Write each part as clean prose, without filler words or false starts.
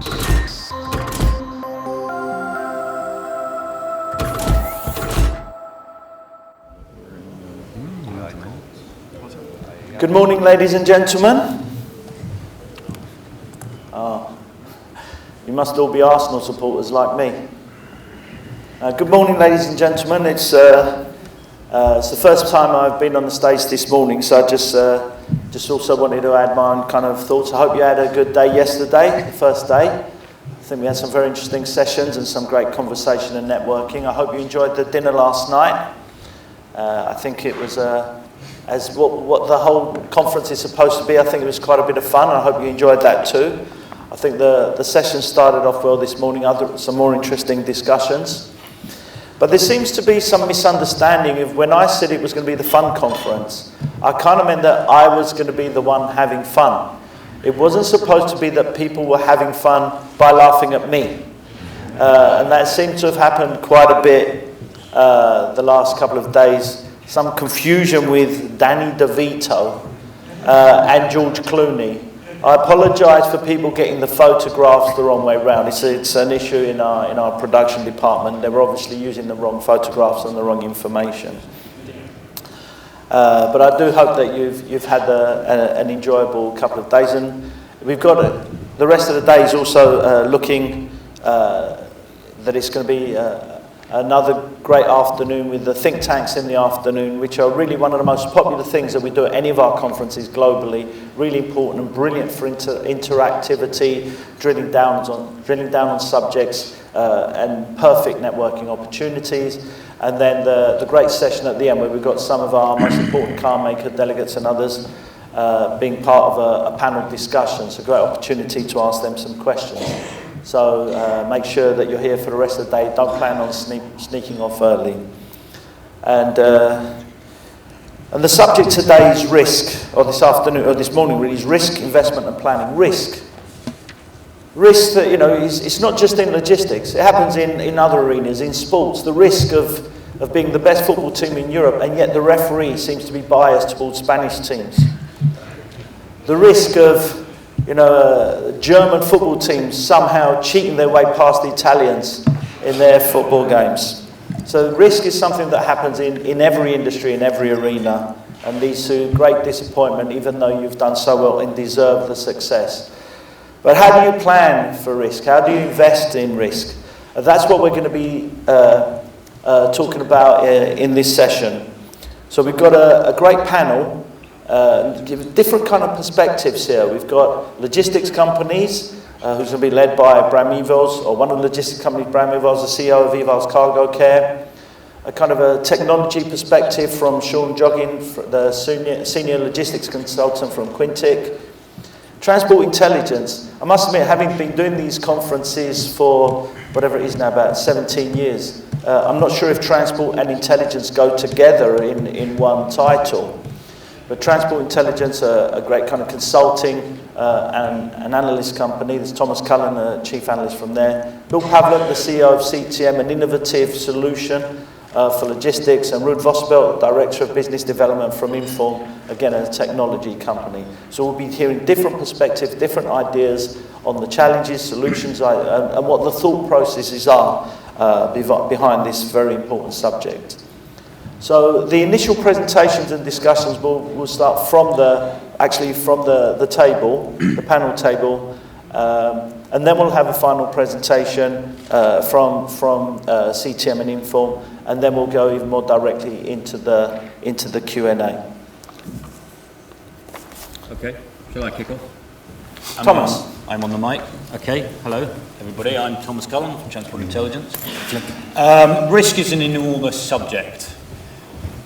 Good morning, ladies and gentlemen. You must all be Arsenal supporters like me. Good morning, ladies and gentlemen. It's the first time I've been on the stage this morning, so I just also wanted to add my own kind of thoughts. I hope you had a good day yesterday, the first day. I think we had some very interesting sessions and some great conversation and networking. I hope you enjoyed the dinner last night. I think it was as what the whole conference is supposed to be. I think it was quite a bit of fun. I hope you enjoyed that too. I think the session started off well this morning, some more interesting discussions. But there seems to be some misunderstanding of when I said it was going to be the fun conference, I kind of meant that I was going to be the one having fun. It wasn't supposed to be that people were having fun by laughing at me. And that seemed to have happened quite a bit the last couple of days. Some confusion with Danny DeVito and George Clooney. I apologise for people getting the photographs the wrong way round. It's an issue in our production department. They were obviously using the wrong photographs and the wrong information. But I do hope that you've had an enjoyable couple of days, and we've got the rest of the day is also looking that it's going to be another great afternoon with the think tanks in the afternoon, which are really one of the most popular things that we do at any of our conferences globally. Really important and brilliant for interactivity, drilling down on subjects and perfect networking opportunities. And then the great session at the end where we've got some of our most important car maker delegates and others being part of a panel discussion. So a great opportunity to ask them some questions. So make sure that you're here for the rest of the day. Don't plan on sneaking off early. And the subject today is risk, or this morning really, is risk, investment and planning. Risk. Risk that, it's not just in logistics. It happens in other arenas, in sports. The risk of being the best football team in Europe, and yet the referee seems to be biased towards Spanish teams. The risk of German football teams somehow cheating their way past the Italians in their football games. So risk is something that happens in every industry, in every arena, and leads to great disappointment, even though you've done so well and deserve the success. But how do you plan for risk? How do you invest in risk? That's what we're going to be talking about in this session. So we've got a great panel. Give different kind of perspectives here. We've got logistics companies, who's going to be led by Bram Ewals, or one of the logistics companies, Bram Ewals, the CEO of Ewals Cargo Care. A kind of a technology perspective from Shaun, Joughin, the senior logistics consultant from Quintiq. Transport intelligence. I must admit, having been doing these conferences for whatever it is now, about 17 years, I'm not sure if transport and intelligence go together in one title. But Transport Intelligence, a great kind of consulting and an analyst company. There's Thomas Cullen, a chief analyst from there. Pawluk, the CEO of CTM, an innovative solution for logistics. And Ruud, Vossebeld, director of business development from Inform, again, a technology company. So we'll be hearing different perspectives, different ideas on the challenges, solutions, and what the thought processes are behind this very important subject. So the initial presentations and discussions will start from the table, the panel table, and then we'll have a final presentation from CTM and Inform, and then we'll go even more directly into the Q&A. Okay, shall I kick off? Thomas. I'm on the mic. Okay, hello everybody. I'm Thomas Cullen from Transport Intelligence. Risk is an enormous subject.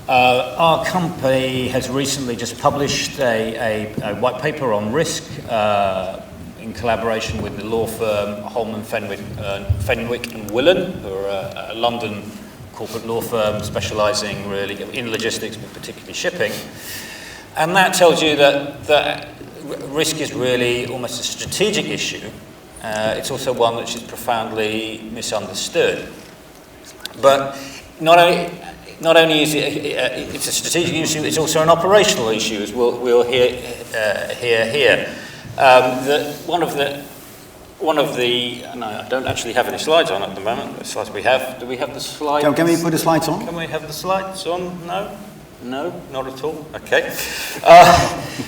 Our company has recently just published a white paper on risk in collaboration with the law firm Holman, Fenwick and Willen, who are a London corporate law firm specialising really in logistics, but particularly shipping. And that tells you that risk is really almost a strategic issue. It's also one which is profoundly misunderstood. But not only is it's a strategic issue, it's also an operational issue, as we'll hear here. One of the one of the, no, I don't actually have any slides on at the moment. The slides we have, do we have the slides? Can we put the slides on? Can we have the slides on? No? No, not at all. Okay.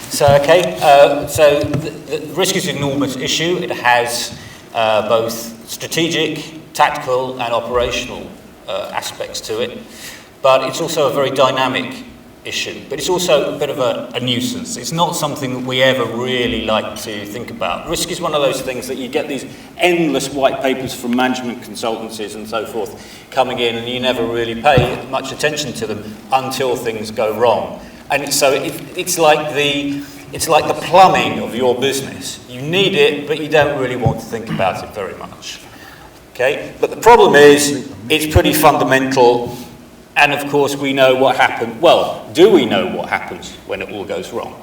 So the risk is an enormous issue. It has both strategic, tactical, and operational aspects to it. But it's also a very dynamic issue. But it's also a bit of a nuisance. It's not something that we ever really like to think about. Risk is one of those things that you get these endless white papers from management consultancies and so forth coming in, and you never really pay much attention to them until things go wrong. And it's like the plumbing of your business. You need it, but you don't really want to think about it very much. Okay? But the problem is, it's pretty fundamental. And of course, we know what happened. Well, do we know what happens when it all goes wrong?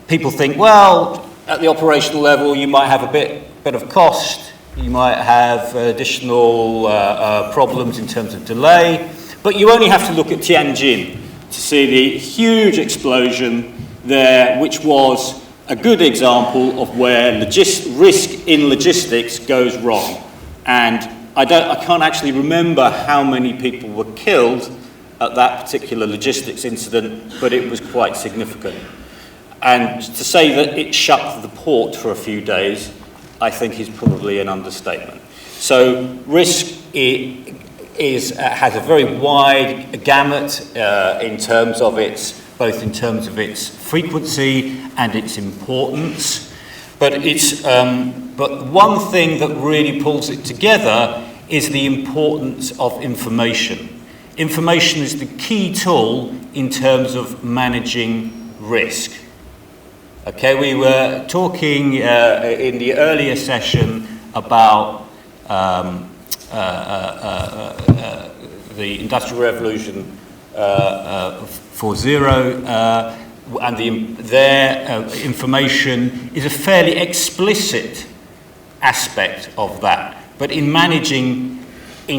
People think, well, at the operational level, you might have a bit of cost. You might have additional problems in terms of delay. But you only have to look at Tianjin to see the huge explosion there, which was a good example of where risk in logistics goes wrong. And I can't actually remember how many people were killed at that particular logistics incident, but it was quite significant. And to say that it shut the port for a few days, I think is probably an understatement. So risk has a very wide gamut in terms of both in terms of its frequency and its importance. But one thing that really pulls it together is the importance of information. Information is the key tool in terms of managing risk. Okay, we were talking in the earlier session about the Industrial Revolution 4.0, and their information is a fairly explicit aspect of that. But in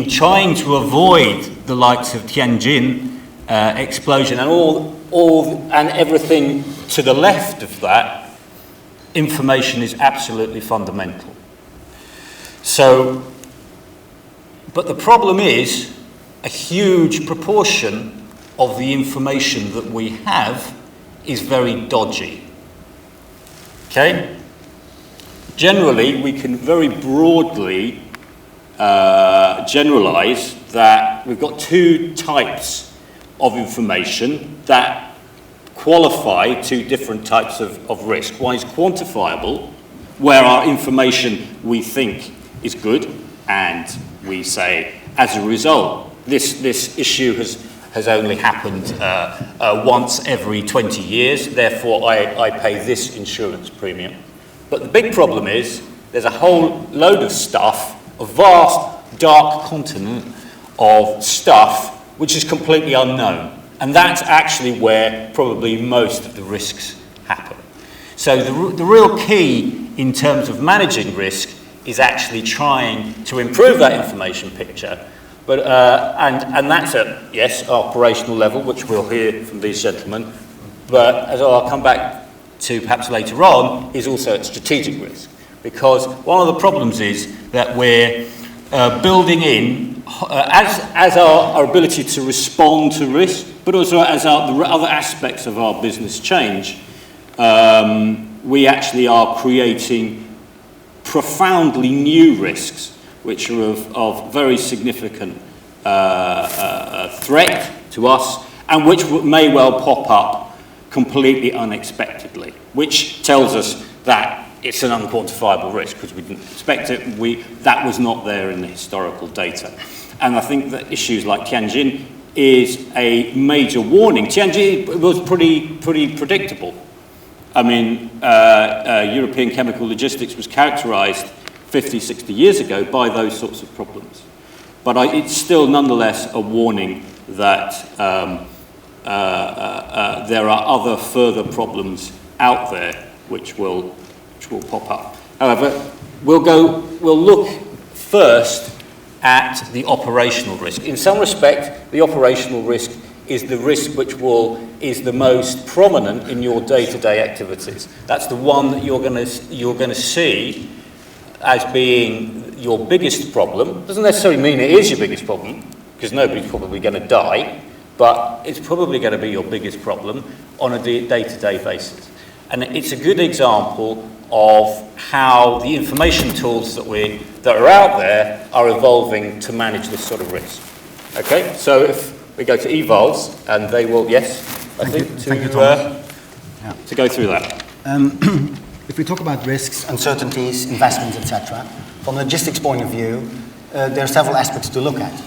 trying to avoid the likes of Tianjin explosion and everything to the left of that, information is absolutely fundamental. So, but the problem is a huge proportion of the information that we have is very dodgy. Okay? Generally, we can very broadly generalize that we've got two types of information that qualify two different types of risk. One is quantifiable, where our information we think is good, and we say, as a result, this issue has only happened once every 20 years, therefore I pay this insurance premium. But the big problem is there's a whole load of stuff, a vast dark continent of stuff which is completely unknown. And that's actually where probably most of the risks happen. So the real key in terms of managing risk is actually trying to improve that information picture. But, and that's at, yes, operational level, which we'll hear from these gentlemen. But as I'll come back to perhaps later on, is also at strategic risk. Because one of the problems is that we're building in, as our ability to respond to risk, but also as the other aspects of our business change, we actually are creating profoundly new risks, which are of very significant threat to us, and which may well pop up completely unexpectedly, which tells us that it's an unquantifiable risk because we didn't expect it. That was not there in the historical data. And I think that issues like Tianjin is a major warning. Tianjin was pretty predictable. I mean, European chemical logistics was characterized 50, 60 years ago by those sorts of problems. But it's still nonetheless a warning that there are other further problems out there which will pop up. However, we'll look first at the operational risk. In some respect, the operational risk is the risk which is the most prominent in your day-to-day activities. That's the one that you're going to see as being your biggest problem. Doesn't necessarily mean it is your biggest problem, because nobody's probably going to die, but it's probably going to be your biggest problem on a day-to-day basis. And it's a good example of how the information tools that are out there are evolving to manage this sort of risk. Okay, so if we go to Ewals, and they will, yes, to go through that. If we talk about risks, uncertainties, investments, etc., from a logistics point of view, there are several aspects to look at.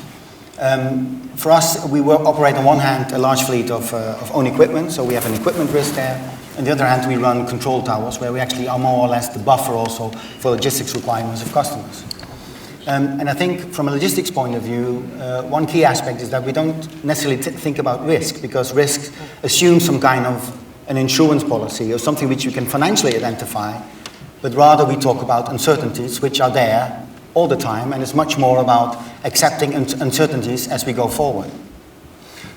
For us, we operate on one hand a large fleet of own equipment, so we have an equipment risk there. On the other hand, we run control towers, where we actually are more or less the buffer also for logistics requirements of customers. And I think from a logistics point of view, one key aspect is that we don't necessarily think about risk, because risk assumes some kind of an insurance policy or something which you can financially identify, but rather we talk about uncertainties which are there all the time, and it's much more about accepting uncertainties as we go forward.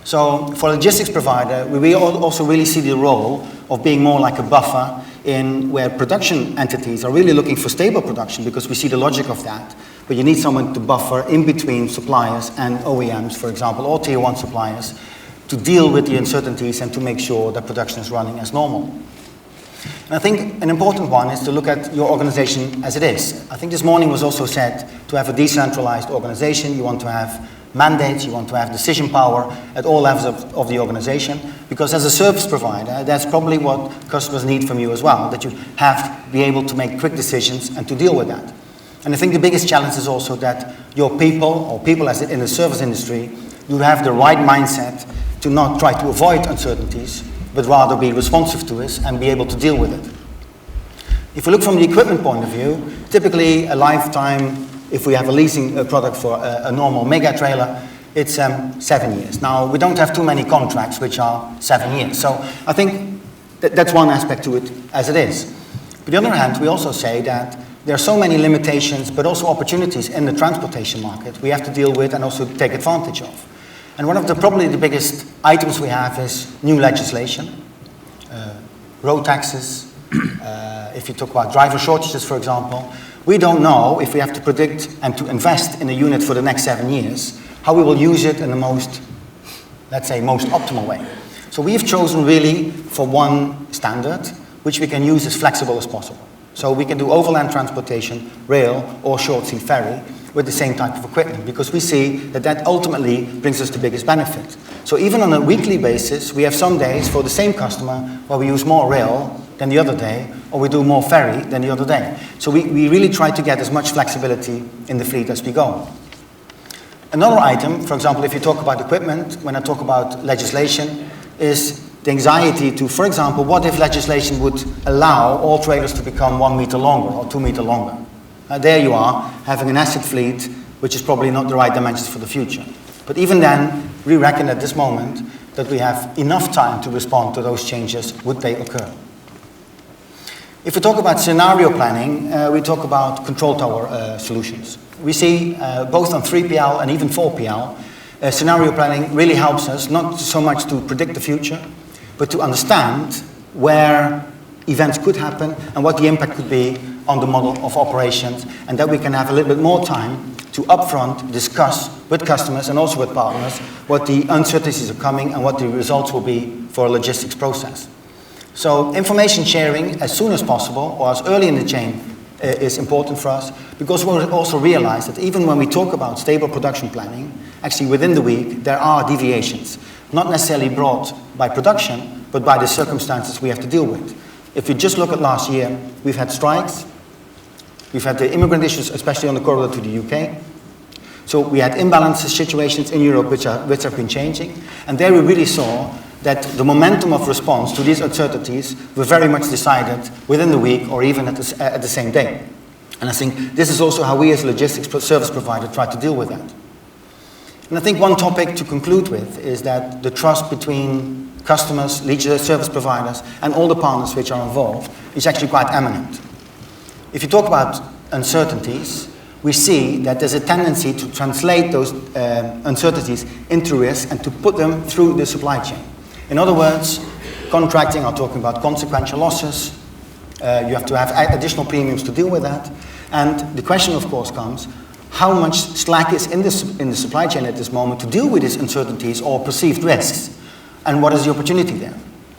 So for a logistics provider, we also really see the role of being more like a buffer in where production entities are really looking for stable production, because we see the logic of that. But you need someone to buffer in between suppliers and OEMs, for example, or tier 1 suppliers, to deal with the uncertainties and to make sure that production is running as normal. And I think an important one is to look at your organization as it is. I think this morning was also said to have a decentralized organization. You want to have mandates, you want to have decision power at all levels of the organization, because as a service provider, that's probably what customers need from you as well, that you have to be able to make quick decisions and to deal with that. And I think the biggest challenge is also that your people, or people as in the service industry, you have the right mindset to not try to avoid uncertainties, but rather be responsive to it and be able to deal with it. If we look from the equipment point of view, typically a lifetime, if we have a leasing product for a normal mega trailer, it's 7 years. Now, we don't have too many contracts which are 7 years. So I think that's one aspect to it as it is. But on the other hand, we also say that there are so many limitations, but also opportunities in the transportation market we have to deal with and also take advantage of. And one of probably the biggest items we have is new legislation, road taxes. If you talk about driver shortages, for example, we don't know if we have to predict and to invest in a unit for the next 7 years, how we will use it in the most, let's say, most optimal way. So we've chosen really for one standard, which we can use as flexible as possible. So we can do overland transportation, rail, or short sea ferry with the same type of equipment, because we see that that ultimately brings us the biggest benefit. So even on a weekly basis, we have some days for the same customer where we use more rail than the other day, or we do more ferry than the other day. So we really try to get as much flexibility in the fleet as we go. Another item, for example, if you talk about equipment, when I talk about legislation, is the anxiety to, for example, what if legislation would allow all trailers to become 1 meter longer or 2 meter longer? There you are, having an asset fleet, which is probably not the right dimensions for the future. But even then, we reckon at this moment that we have enough time to respond to those changes, would they occur. If we talk about scenario planning, we talk about control tower solutions. We see both on 3PL and even 4PL, scenario planning really helps us not so much to predict the future, but to understand where events could happen and what the impact could be on the model of operations, and that we can have a little bit more time to upfront discuss with customers and also with partners what the uncertainties are coming and what the results will be for a logistics process. So information sharing as soon as possible or as early in the chain is important for us, because we also realize that even when we talk about stable production planning, actually within the week there are deviations, not necessarily brought by production, but by the circumstances we have to deal with. If you just look at last year, we've had strikes, we've had the immigrant issues, especially on the corridor to the UK. So we had imbalance situations in Europe which have been changing, and there we really saw that the momentum of response to these uncertainties were very much decided within the week or even at the same day. And I think this is also how we as a logistics service provider try to deal with that. And I think one topic to conclude with is that the trust between customers, lead service providers, and all the partners which are involved is actually quite eminent. If you talk about uncertainties, we see that there's a tendency to translate those uncertainties into risk and to put them through the supply chain. In other words, contracting are talking about consequential losses. You have to have additional premiums to deal with that. And the question, of course, comes, how much slack is in the supply chain at this moment to deal with these uncertainties or perceived risks? And what is the opportunity there?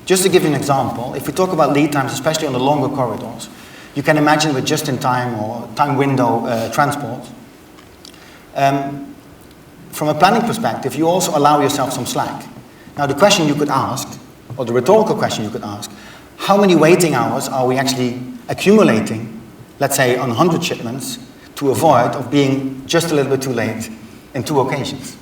Just to give you an example, if we talk about lead times, especially on the longer corridors, you can imagine with just-in-time or time window transport. From a planning perspective, you also allow yourself some slack. Now the question you could ask, or the rhetorical question you could ask, how many waiting hours are we actually accumulating, let's say on 100 shipments, to avoid of being just a little bit too late in 2 occasions?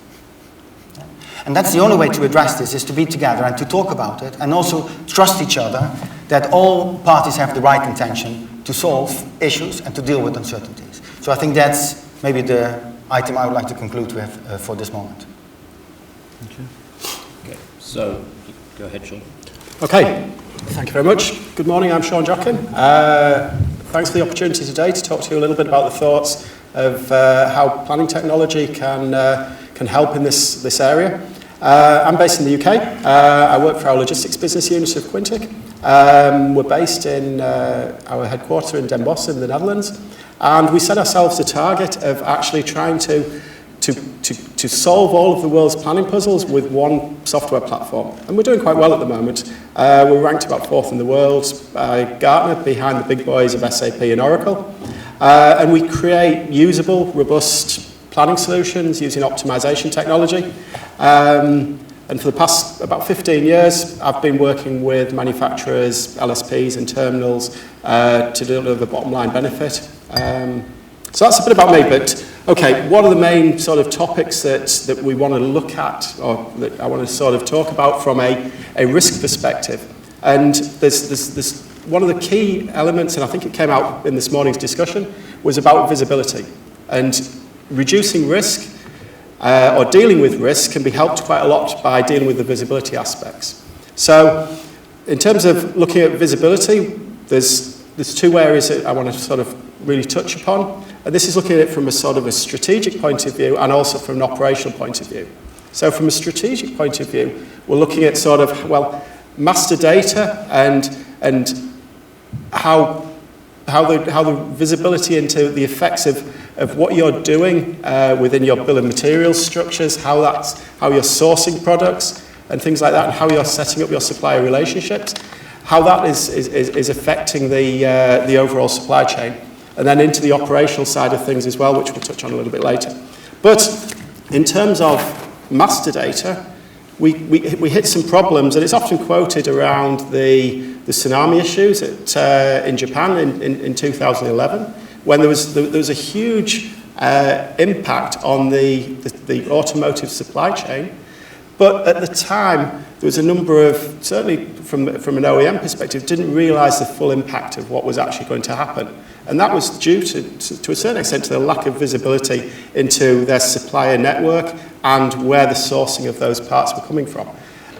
And that's the only way to address this, is to be together and to talk about it, and also trust each other that all parties have the right intention to solve issues and to deal with uncertainties. So I think that's maybe the item I would like to conclude with for this moment. Okay, so go ahead, Shaun. Okay, thank you very much. Good morning, I'm Shaun Joughin. Thanks for the opportunity today to talk to you a little bit about the thoughts of how planning technology can help in this area. I'm based in the UK. I work for our logistics business unit of Quintiq. We're based in our headquarters in Den Bosch in the Netherlands, and we set ourselves a target of actually trying to solve all of the world's planning puzzles with one software platform. And we're doing quite well at the moment. We're ranked about 4th in the world by Gartner, behind the big boys of SAP and Oracle. And we create usable, robust planning solutions using optimization technology. And for the past about 15 years, I've been working with manufacturers, LSPs and terminals to deliver bottom line benefit. So that's a bit about me, but okay, what are the main sort of topics that we want to look at, or that I want to sort of talk about from a risk perspective? And there's one of the key elements, and I think it came out in this morning's discussion, was about visibility. And reducing risk or dealing with risk can be helped quite a lot by dealing with the visibility aspects. So in terms of looking at visibility, there's 2 areas that I want to sort of really touch upon. And this is looking at it from a sort of a strategic point of view and also from an operational point of view. So from a strategic point of view, we're looking at sort of, well, master data and how the visibility into the effects of what you're doing within your bill of materials structures, how you're sourcing products and things like that, and how you're setting up your supplier relationships, how that is affecting the overall supply chain, and then into the operational side of things as well, which we'll touch on a little bit later. But in terms of master data, we hit some problems, and it's often quoted around the tsunami issues in Japan in 2011, when there was a huge impact on the automotive supply chain. But at the time, there was a number of, certainly from an OEM perspective, didn't realise the full impact of what was actually going to happen. And that was due to a certain extent to the lack of visibility into their supplier network and where the sourcing of those parts were coming from.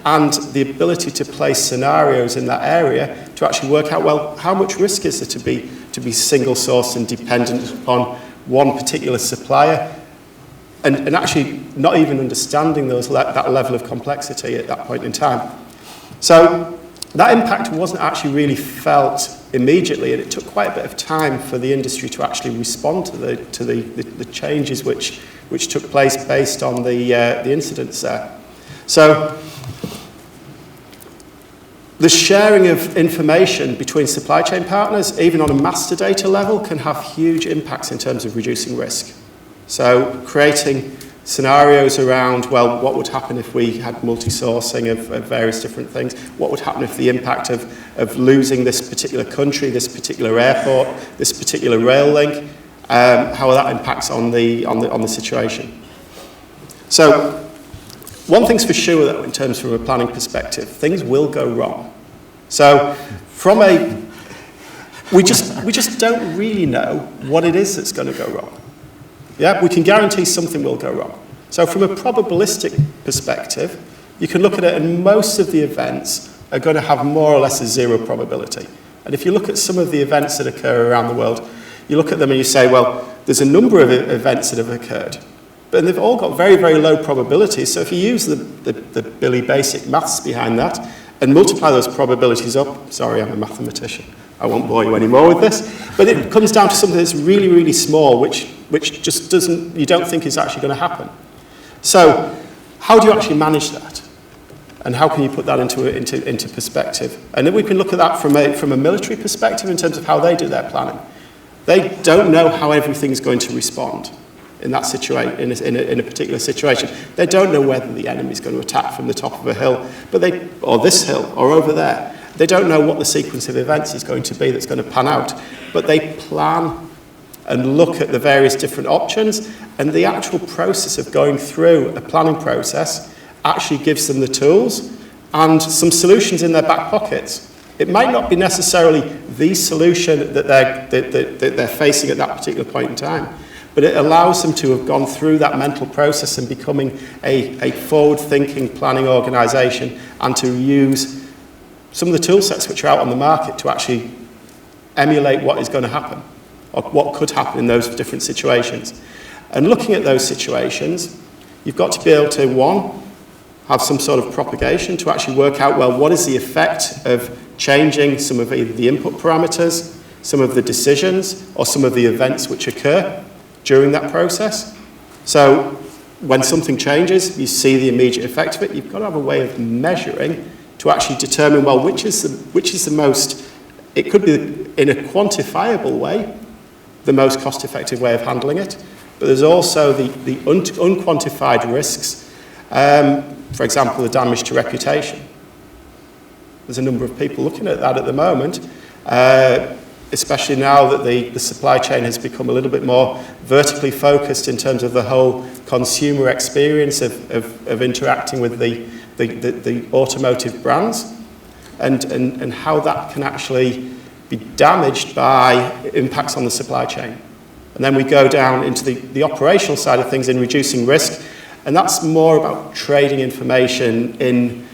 And the ability to place scenarios in that area to actually work out, well, how much risk is there to be single sourced and dependent upon one particular supplier, and actually not even understanding that level of complexity at that point in time. So that impact wasn't actually really felt immediately, and it took quite a bit of time for the industry to actually respond to the changes which took place based on the incidents there. So the sharing of information between supply chain partners, even on a master data level, can have huge impacts in terms of reducing risk. So creating scenarios around, well, what would happen if we had multi-sourcing of various different things? What would happen if the impact of losing this particular country, this particular airport, this particular rail link, how that impacts on the situation? So one thing's for sure, though, in terms from a planning perspective, things will go wrong. So we just don't really know what it is that's going to go wrong. Yeah, we can guarantee something will go wrong. So from a probabilistic perspective, you can look at it, and most of the events are going to have more or less a 0 probability. And if you look at some of the events that occur around the world, you look at them and you say, well, there's a number of events that have occurred, but they've all got very, very low probabilities. So if you use the Billy basic maths behind that and multiply those probabilities up, sorry, I'm a mathematician, I won't bore you anymore with this, but it comes down to something that's really, really small, which just doesn't, you don't think is actually going to happen. So how do you actually manage that? And how can you put that into perspective? And then we can look at that from a military perspective in terms of how they do their planning. They don't know how everything's going to respond in that situation, in a particular situation. They don't know whether the enemy's going to attack from the top of a hill, or this hill, or over there. They don't know what the sequence of events is going to be that's going to pan out, but they plan and look at the various different options, and the actual process of going through a planning process actually gives them the tools and some solutions in their back pockets. It might not be necessarily the solution that they're facing at that particular point in time, but it allows them to have gone through that mental process and becoming a forward-thinking planning organisation, and to use some of the tool sets which are out on the market to actually emulate what is going to happen, or what could happen in those different situations. And looking at those situations, you've got to be able to, one, have some sort of propagation to actually work out, well, what is the effect of changing some of either the input parameters, some of the decisions, or some of the events which occur during that process. So when something changes, you see the immediate effect of it. You've got to have a way of measuring to actually determine, well, which is the most, it could be in a quantifiable way, the most cost-effective way of handling it, but there's also the unquantified risks. For example, the damage to reputation. There's a number of people looking at that at the moment, especially now that the supply chain has become a little bit more vertically focused in terms of the whole consumer experience of interacting with the automotive brands, and how that can actually be damaged by impacts on the supply chain. And then we go down into the operational side of things in reducing risk, and that's more about trading information in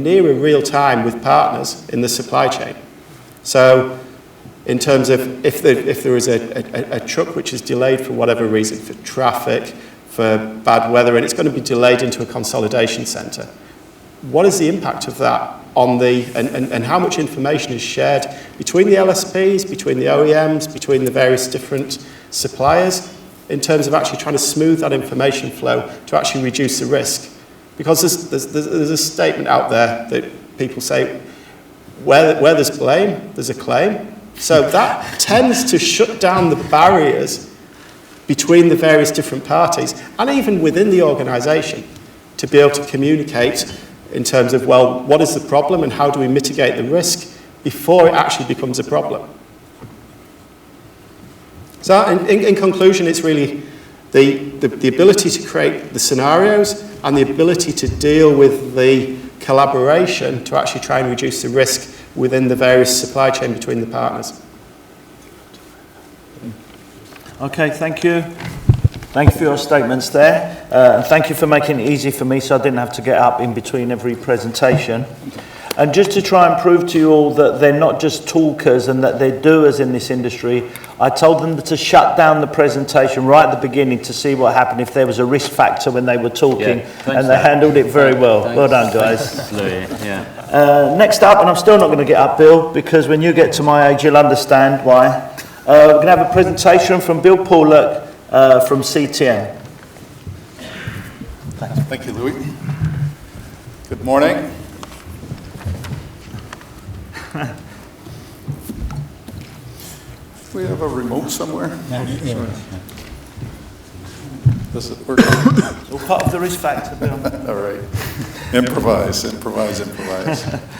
nearer real time with partners in the supply chain. So in terms of if there is a truck which is delayed for whatever reason, for traffic, for bad weather, and it's going to be delayed into a consolidation centre, what is the impact of that on and how much information is shared between the LSPs, between the OEMs, between the various different suppliers, in terms of actually trying to smooth that information flow to actually reduce the risk? Because there's a statement out there that people say, where there's blame, there's a claim. So that tends to shut down the barriers between the various different parties, and even within the organisation, to be able to communicate in terms of, well, what is the problem and how do we mitigate the risk before it actually becomes a problem. So in conclusion, it's really the ability to create the scenarios and the ability to deal with the collaboration to actually try and reduce the risk within the various supply chain between the partners. Okay, thank you. Thank you for your statements there. And thank you for making it easy for me so I didn't have to get up in between every presentation. And just to try and prove to you all that they're not just talkers and that they're doers in this industry, I told them to shut down the presentation right at the beginning to see what happened if there was a risk factor when they were talking, and they handled it very well. Well done, guys. Next up, and I'm still not going to get up, Bill, because when you get to my age, you'll understand why. We're going to have a presentation from Bill Pawluk from CTM. Thank you, Louis. Good morning. Do we have a remote somewhere? Does it work? All part of the risk factor, Bill. All right. Improvise.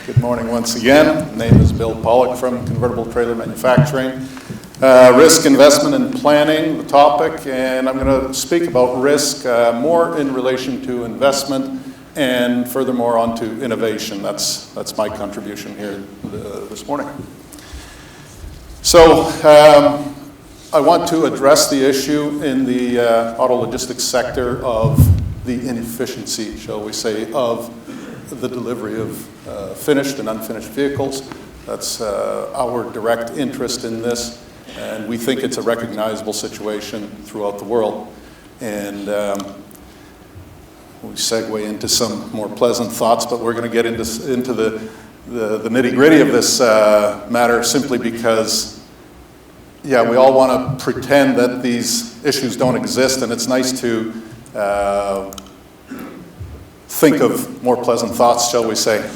Good morning once again. My name is Bill Pawluk from Convertible Trailer Manufacturing. Risk, investment, and planning, the topic, and I'm going to speak about risk more in relation to investment and furthermore onto innovation. That's my contribution here this morning. So I want to address the issue in the auto logistics sector of the inefficiency, shall we say, of the delivery of finished and unfinished vehicles. That's our direct interest in this. And we think it's a recognizable situation throughout the world. And we segue into some more pleasant thoughts, but we're going to get into the nitty-gritty of this matter simply because, yeah, we all want to pretend that these issues don't exist, and it's nice to think of more pleasant thoughts, shall we say.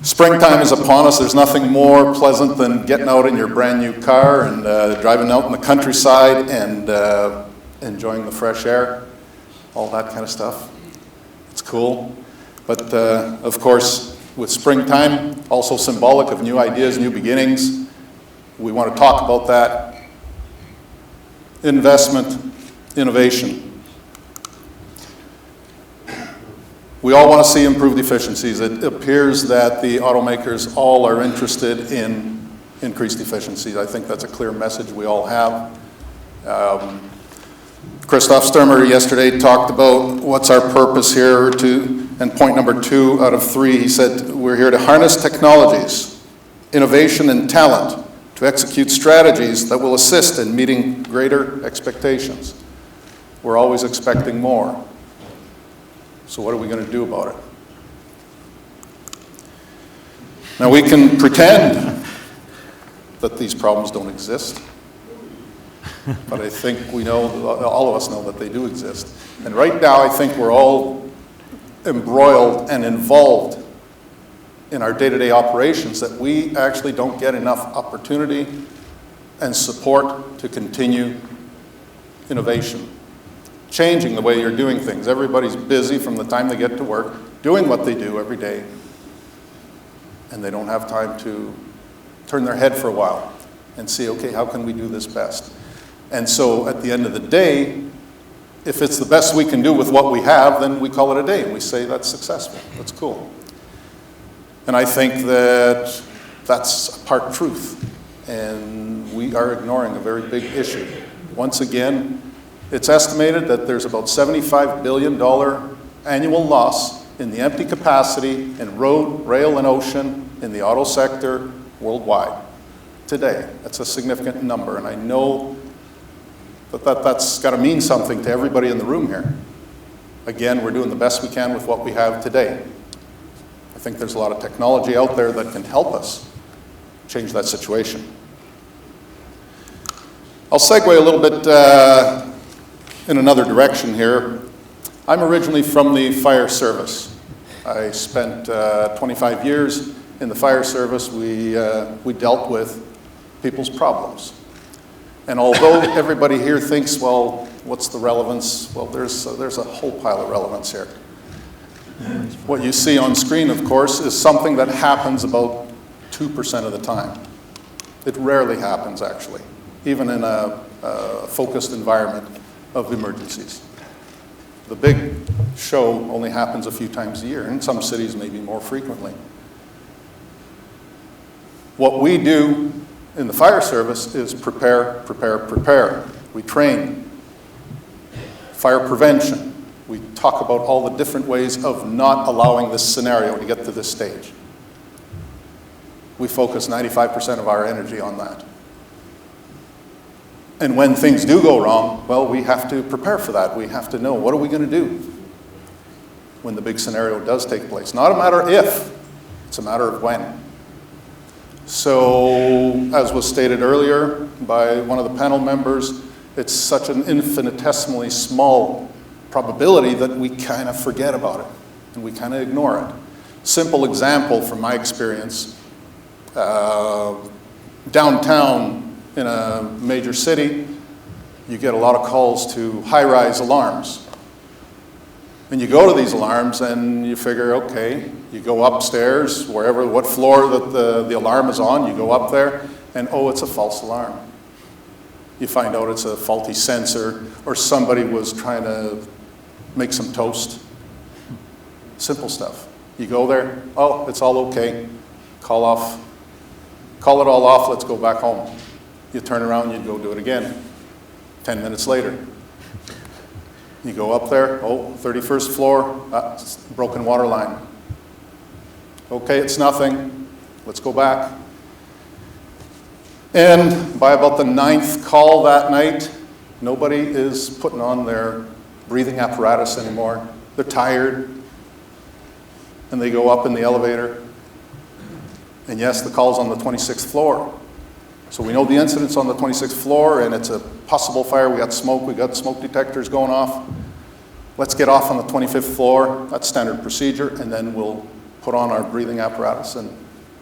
Springtime is upon us. There's nothing more pleasant than getting out in your brand new car and driving out in the countryside and enjoying the fresh air, all that kind of stuff. It's cool. But of course, with springtime, also symbolic of new ideas, new beginnings. We want to talk about that. Investment, innovation. We all want to see improved efficiencies. It appears that the automakers all are interested in increased efficiencies. I think that's a clear message we all have. Christoph Sturmer yesterday talked about what's our purpose here and point number 2 out of 3, he said, we're here to harness technologies, innovation and talent to execute strategies that will assist in meeting greater expectations. We're always expecting more. So what are we going to do about it? Now we can pretend that these problems don't exist, but I think we know, all of us know that they do exist. And right now I think we're all embroiled and involved in our day-to-day operations that we actually don't get enough opportunity and support to continue innovation. Changing the way you're doing things. Everybody's busy from the time they get to work, doing what they do every day, and they don't have time to turn their head for a while and see, okay, how can we do this best? And so at the end of the day, if it's the best we can do with what we have, then we call it a day, and we say that's successful, that's cool. And I think that that's a part truth, and we are ignoring a very big issue. Once again, it's estimated that there's about $75 billion annual loss in the empty capacity in road, rail, and ocean in the auto sector worldwide today. That's a significant number, and I know that's got to mean something to everybody in the room here. Again, we're doing the best we can with what we have today. I think there's a lot of technology out there that can help us change that situation. I'll segue a little bit in another direction here. I'm originally from the fire service. I spent 25 years in the fire service. We dealt with people's problems. And although everybody here thinks, well, what's the relevance? Well, there's a whole pile of relevance here. What you see on screen, of course, is something that happens about 2% of the time. It rarely happens, actually, even in a focused environment of emergencies. The big show only happens a few times a year, in some cities maybe more frequently. What we do in the fire service is prepare, prepare, prepare. We train. Fire prevention. We talk about all the different ways of not allowing this scenario to get to this stage. We focus 95% of our energy on that. And when things do go wrong, well, we have to prepare for that. We have to know, what are we going to do when the big scenario does take place? Not a matter of if, it's a matter of when. So, as was stated earlier by one of the panel members, it's such an infinitesimally small probability that we kind of forget about it and we kind of ignore it. Simple example from my experience, downtown in a major city, you get a lot of calls to high-rise alarms. And you go to these alarms and you figure, okay, you go upstairs, what floor that the alarm is on, you go up there, and oh, it's a false alarm. You find out it's a faulty sensor, or somebody was trying to make some toast. Simple stuff. You go there, oh, it's all okay. Call it all off, let's go back home. You turn around, you go do it again. 10 minutes later. You go up there, oh, 31st floor, broken water line. Okay, it's nothing, let's go back. And by about the 9th call that night, nobody is putting on their breathing apparatus anymore. They're tired, and they go up in the elevator. And yes, the call's on the 26th floor. So we know the incident's on the 26th floor, and it's a possible fire. We got smoke detectors going off. Let's get off on the 25th floor. That's standard procedure, and then we'll put on our breathing apparatus and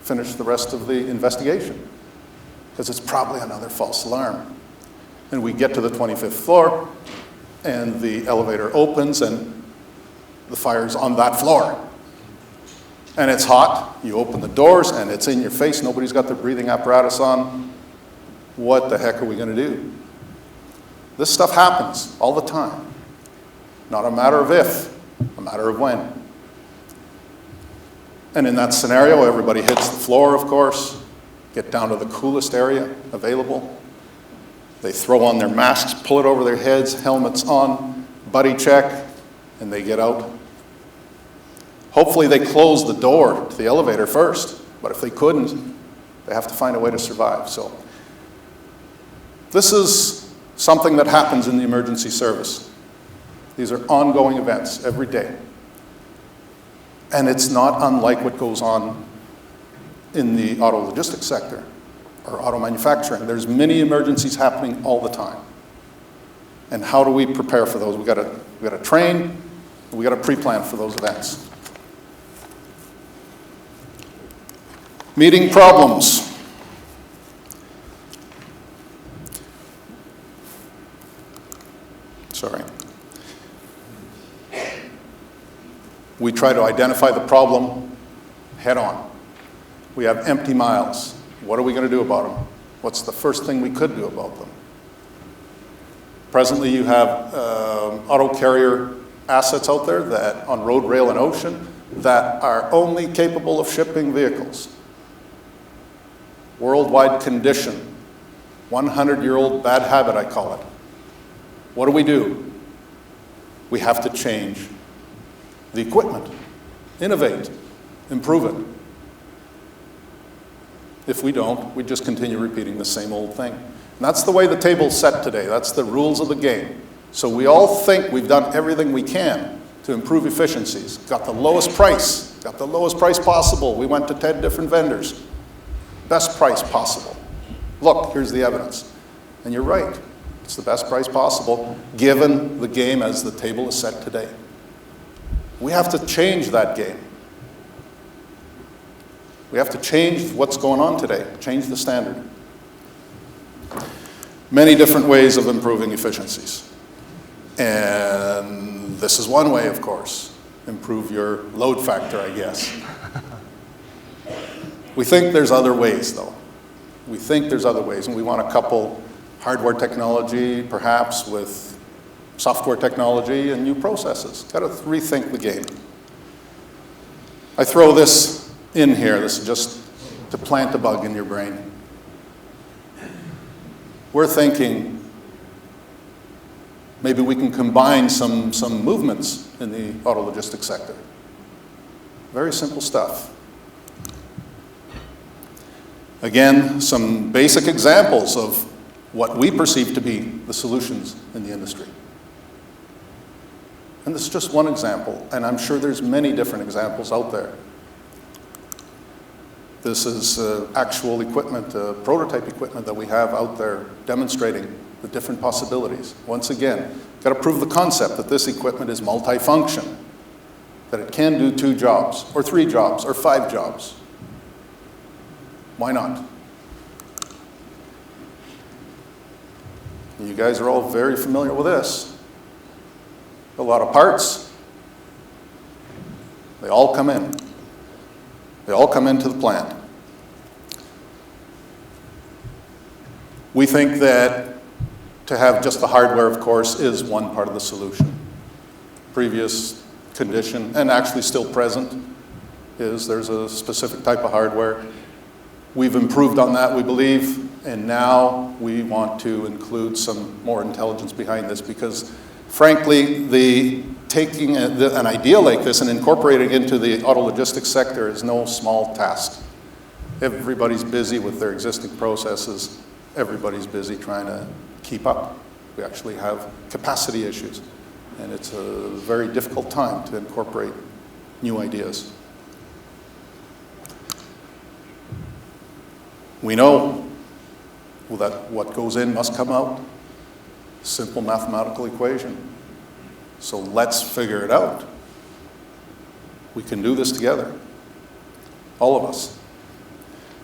finish the rest of the investigation, because it's probably another false alarm. And we get to the 25th floor, and the elevator opens, and the fire's on that floor. And it's hot. You open the doors, and it's in your face. Nobody's got their breathing apparatus on. What the heck are we going to do? This stuff happens all the time. Not a matter of if, a matter of when. And in that scenario, everybody hits the floor, of course, get down to the coolest area available. They throw on their masks, pull it over their heads, helmets on, buddy check, and they get out. Hopefully they close the door to the elevator first, but if they couldn't, they have to find a way to survive. So this is something that happens in the emergency service. These are ongoing events every day. And it's not unlike what goes on in the auto logistics sector or auto manufacturing. There's many emergencies happening all the time. And how do we prepare for those? We got to train, we got to pre-plan for those events. Meeting problems. Sorry. We try to identify the problem head on. We have empty miles. What are we going to do about them? What's the first thing we could do about them? Presently, you have auto carrier assets out there that on road, rail, and ocean that are only capable of shipping vehicles. Worldwide condition, 100-year-old bad habit, I call it. What do? We have to change the equipment, innovate, improve it. If we don't, we just continue repeating the same old thing. And that's the way the table's set today. That's the rules of the game. So we all think we've done everything we can to improve efficiencies. Got the lowest price possible. We went to 10 different vendors. Best price possible. Look, here's the evidence. And you're right. It's the best price possible given the game as the table is set today. We have to change that game. We have to change what's going on today, change the standard. Many different ways of improving efficiencies. And this is one way, of course. Improve your load factor, I guess. We think there's other ways, though. We think there's other ways, and we want to couple hardware technology, perhaps, with software technology and new processes. Got to rethink the game. I throw this in here. This is just to plant a bug in your brain. We're thinking maybe we can combine some movements in the auto logistics sector. Very simple stuff. Again, some basic examples of what we perceive to be the solutions in the industry. And this is just one example, and I'm sure there's many different examples out there. This is actual equipment, prototype equipment that we have out there demonstrating the different possibilities. Once again, got to prove the concept that this equipment is multifunction, that it can do 2 jobs, or 3 jobs, or 5 jobs. Why not? You guys are all very familiar with this. A lot of parts, they all come in. They all come into the plant. We think that to have just the hardware, of course, is one part of the solution. Previous condition, and actually still present, is there's a specific type of hardware. We've improved on that, we believe, and now we want to include some more intelligence behind this because, frankly, taking an idea like this and incorporating it into the auto logistics sector is no small task. Everybody's busy with their existing processes. Everybody's busy trying to keep up. We actually have capacity issues, and it's a very difficult time to incorporate new ideas. We know that what goes in must come out. Simple mathematical equation. So let's figure it out. We can do this together, all of us.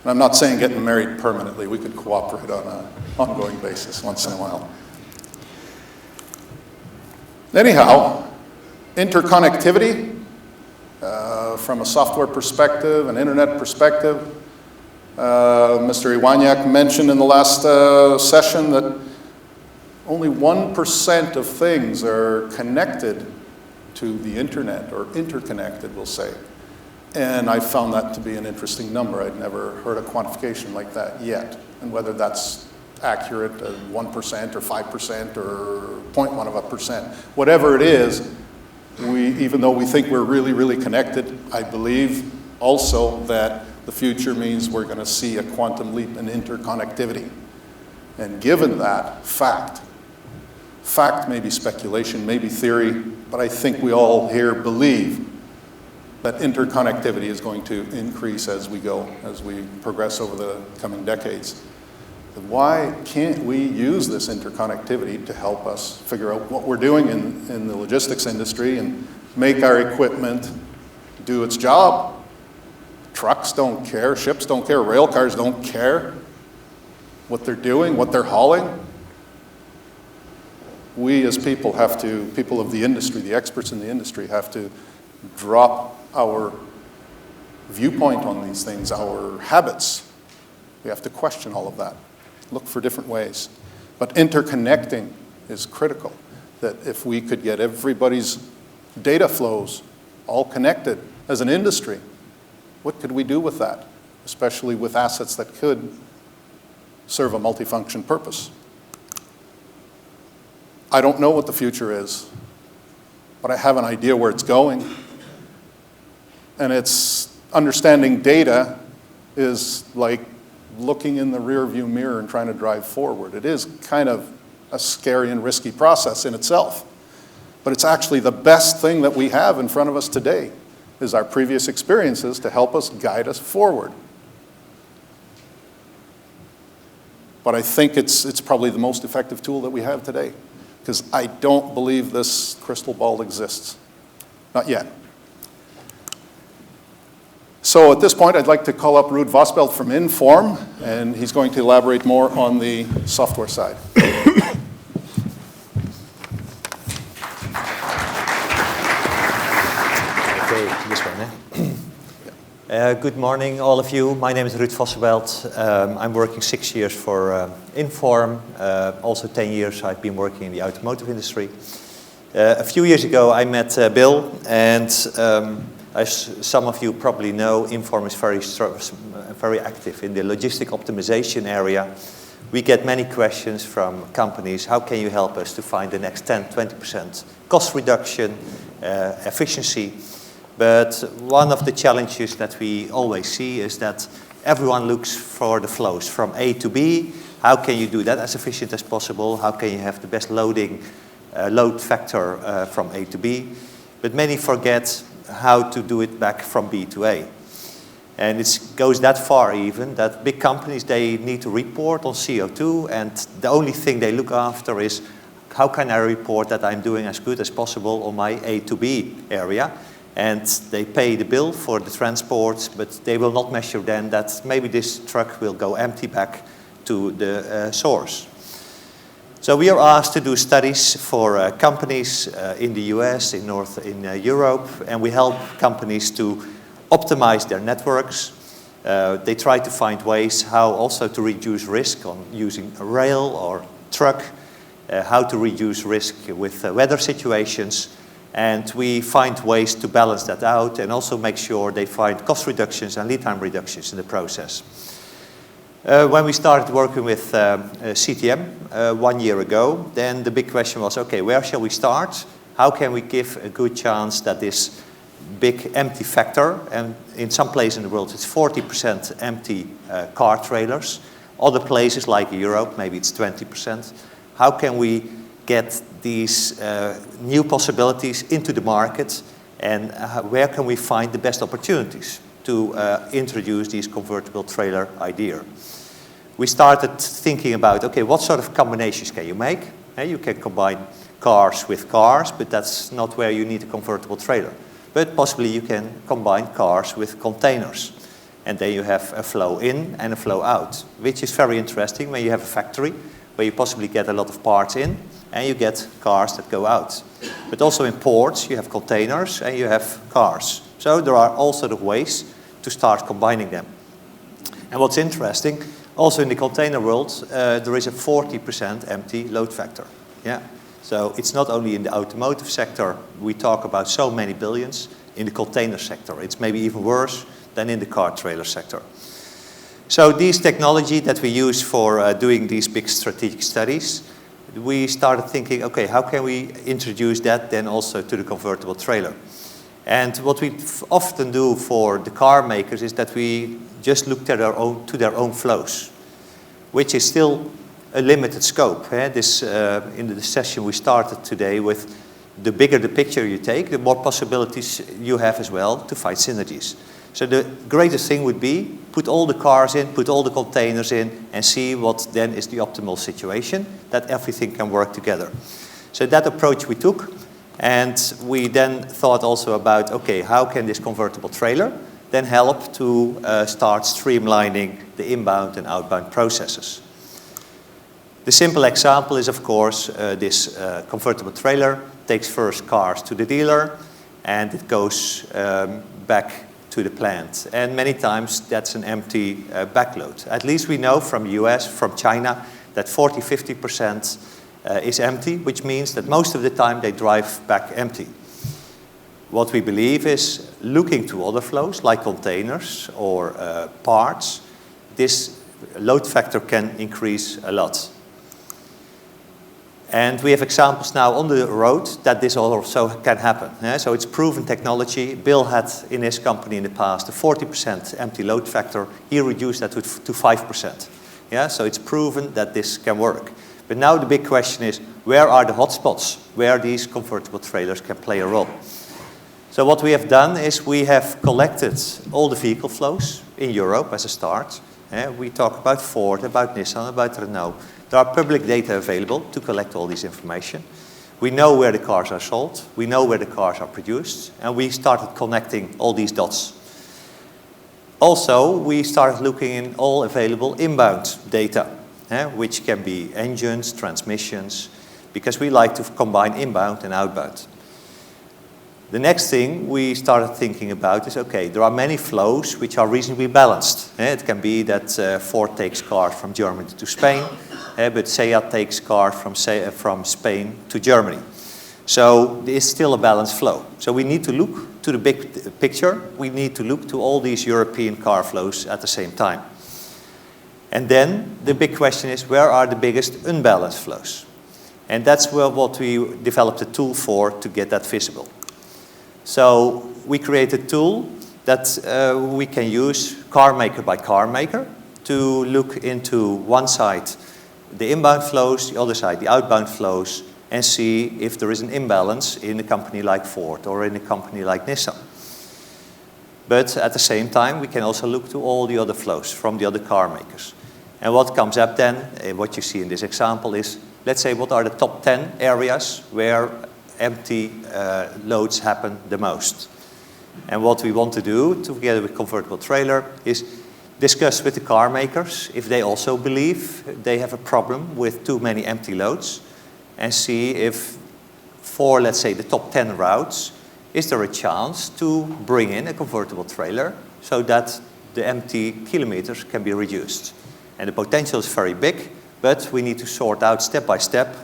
And I'm not saying getting married permanently. We could cooperate on an ongoing basis once in a while. Anyhow, interconnectivity from a software perspective, an internet perspective. Mr. Iwaniak mentioned in the last session that only 1% of things are connected to the internet, or interconnected, we'll say. And I found that to be an interesting number. I'd never heard a quantification like that yet. And whether that's accurate, 1% or 5% or 0.1%, whatever it is, even though we think we're really, really connected, I believe also that the future means we're going to see a quantum leap in interconnectivity. And given that fact may be speculation, maybe theory, but I think we all here believe that interconnectivity is going to increase as we go, as we progress over the coming decades. Why can't we use this interconnectivity to help us figure out what we're doing in the logistics industry and make our equipment do its job? Trucks don't care, ships don't care, rail cars don't care what they're doing, what they're hauling. We as people have to, people of the industry, the experts in the industry, have to drop our viewpoint on these things, our habits. We have to question all of that, look for different ways. But interconnecting is critical, that if we could get everybody's data flows all connected as an industry, what could we do with that, especially with assets that could serve a multifunction purpose? I don't know what the future is, but I have an idea where it's going. And it's understanding data is like looking in the rear view mirror and trying to drive forward. It is kind of a scary and risky process in itself. But it's actually the best thing that we have in front of us today, is our previous experiences to help us guide us forward. But I think it's probably the most effective tool that we have today, because I don't believe this crystal ball exists. Not yet. So at this point, I'd like to call up Ruud Vossebeld from Inform, and he's going to elaborate more on the software side. Okay, this one, good morning, all of you. My name is Ruud Vossebeld. I'm working 6 years for Inform. Also 10 years I've been working in the automotive industry. A few years ago, I met Bill, and as some of you probably know, Inform is very active in the logistic optimization area. We get many questions from companies. How can you help us to find the next 10, 20% cost reduction, efficiency? But one of the challenges that we always see is that everyone looks for the flows from A to B. How can you do that as efficient as possible? How can you have the best load factor from A to B? But many forget how to do it back from B to A. And it goes that far even that big companies, they need to report on CO2, and the only thing they look after is how can I report that I'm doing as good as possible on my A to B area. And they pay the bill for the transport, but they will not measure then that maybe this truck will go empty back to the source. So we are asked to do studies for companies in the US, in Europe, and we help companies to optimize their networks. They try to find ways how also to reduce risk on using a rail or truck, how to reduce risk with weather situations, and we find ways to balance that out and also make sure they find cost reductions and lead time reductions in the process. When we started working with CTM 1 year ago, then the big question was, okay, where shall we start? How can we give a good chance that this big empty factor, and in some places in the world it's 40% empty car trailers. Other places like Europe, maybe it's 20%. How can we get these new possibilities into the market, and where can we find the best opportunities to introduce these convertible trailer idea? We started thinking about, okay, what sort of combinations can you make? You can combine cars with cars, but that's not where you need a convertible trailer. But possibly you can combine cars with containers. And then you have a flow in and a flow out, which is very interesting when you have a factory where you possibly get a lot of parts in and you get cars that go out. But also in ports, you have containers and you have cars. So there are all sort of ways to start combining them. And what's interesting, also in the container world, there is a 40% empty load factor. Yeah. So it's not only in the automotive sector, we talk about so many billions. In the container sector, it's maybe even worse than in the car trailer sector. So these technology that we use for doing these big strategic studies, we started thinking, okay, how can we introduce that then also to the convertible trailer? And what we often do for the car makers is that we just look to their own flows, which is still a limited scope. This, in the session we started today with, the bigger the picture you take, the more possibilities you have as well to find synergies. So the greatest thing would be put all the cars in, put all the containers in, and see what then is the optimal situation, that everything can work together. So that approach we took, and we then thought also about, okay, how can this convertible trailer then help to start streamlining the inbound and outbound processes. The simple example is, of course, this convertible trailer takes first cars to the dealer, and it goes back to the plant. And many times that's an empty backload. At least we know from the US, from China, that 40–50% is empty, which means that most of the time they drive back empty. What we believe is looking to other flows, like containers or parts, this load factor can increase a lot. And we have examples now on the road that this also can happen. So it's proven technology. Bill had in his company in the past a 40% empty load factor. He reduced that to 5%. Yeah, so it's proven that this can work. But now the big question is, where are the hotspots where these convertible trailers can play a role? So what we have done is we have collected all the vehicle flows in Europe as a start. We talk about Ford, about Nissan, about Renault. There are public data available to collect all this information. We know where the cars are sold, we know where the cars are produced, and we started connecting all these dots. Also, we started looking in all available inbound data, which can be engines, transmissions, because we like to combine inbound and outbound. The next thing we started thinking about is, okay, there are many flows which are reasonably balanced. It can be that Ford takes cars from Germany to Spain, but Seat takes cars from Spain to Germany. So there is still a balanced flow. So we need to look to the big picture. We need to look to all these European car flows at the same time. And then the big question is, where are the biggest unbalanced flows? And that's what we developed a tool for to get that visible. So we created a tool that we can use car maker by car maker to look into one side the inbound flows, the other side the outbound flows, and see if there is an imbalance in a company like Ford or in a company like Nissan. But at the same time, we can also look to all the other flows from the other car makers. And what comes up then, what you see in this example is, let's say, what are the top 10 areas where empty loads happen the most. And what we want to do together with Convertible Trailer is discuss with the car makers if they also believe they have a problem with too many empty loads, and see if for, let's say, the top 10 routes, is there a chance to bring in a convertible trailer so that the empty kilometers can be reduced. And the potential is very big, but we need to sort out step by step.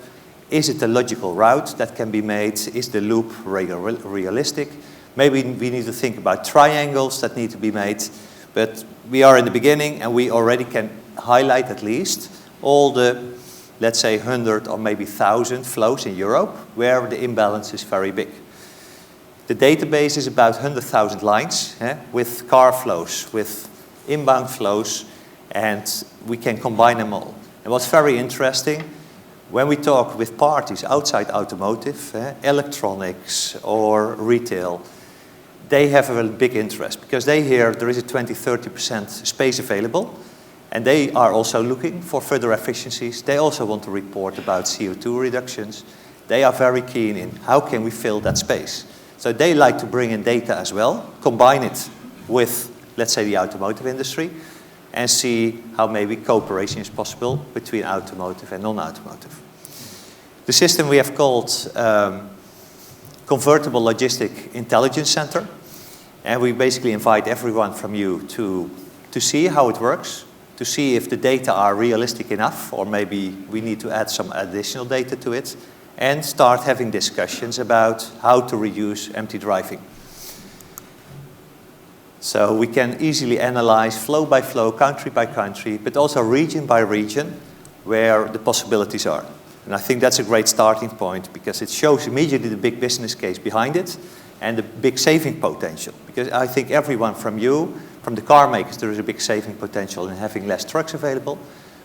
Is it a logical route that can be made? Is the loop realistic? Maybe we need to think about triangles that need to be made. But we are in the beginning, and we already can highlight at least all the, let's say, 100 or maybe 1,000 flows in Europe where the imbalance is very big. The database is about 100,000 lines with car flows, with inbound flows, and we can combine them all. And what's very interesting, when we talk with parties outside automotive, electronics or retail, they have a big interest because they hear there is a 20-30% space available, and they are also looking for further efficiencies. They also want to report about CO2 reductions. They are very keen in how can we fill that space. So they like to bring in data as well, combine it with, let's say, the automotive industry, and see how maybe cooperation is possible between automotive and non-automotive. The system we have called Convertible Logistic Intelligence Center, and we basically invite everyone from you to see how it works, to see if the data are realistic enough, or maybe we need to add some additional data to it, and start having discussions about how to reduce empty driving. So we can easily analyze flow by flow, country by country, but also region by region where the possibilities are. And I think that's a great starting point because it shows immediately the big business case behind it and the big saving potential. Because I think everyone from you, from the car makers, there is a big saving potential in having less trucks available.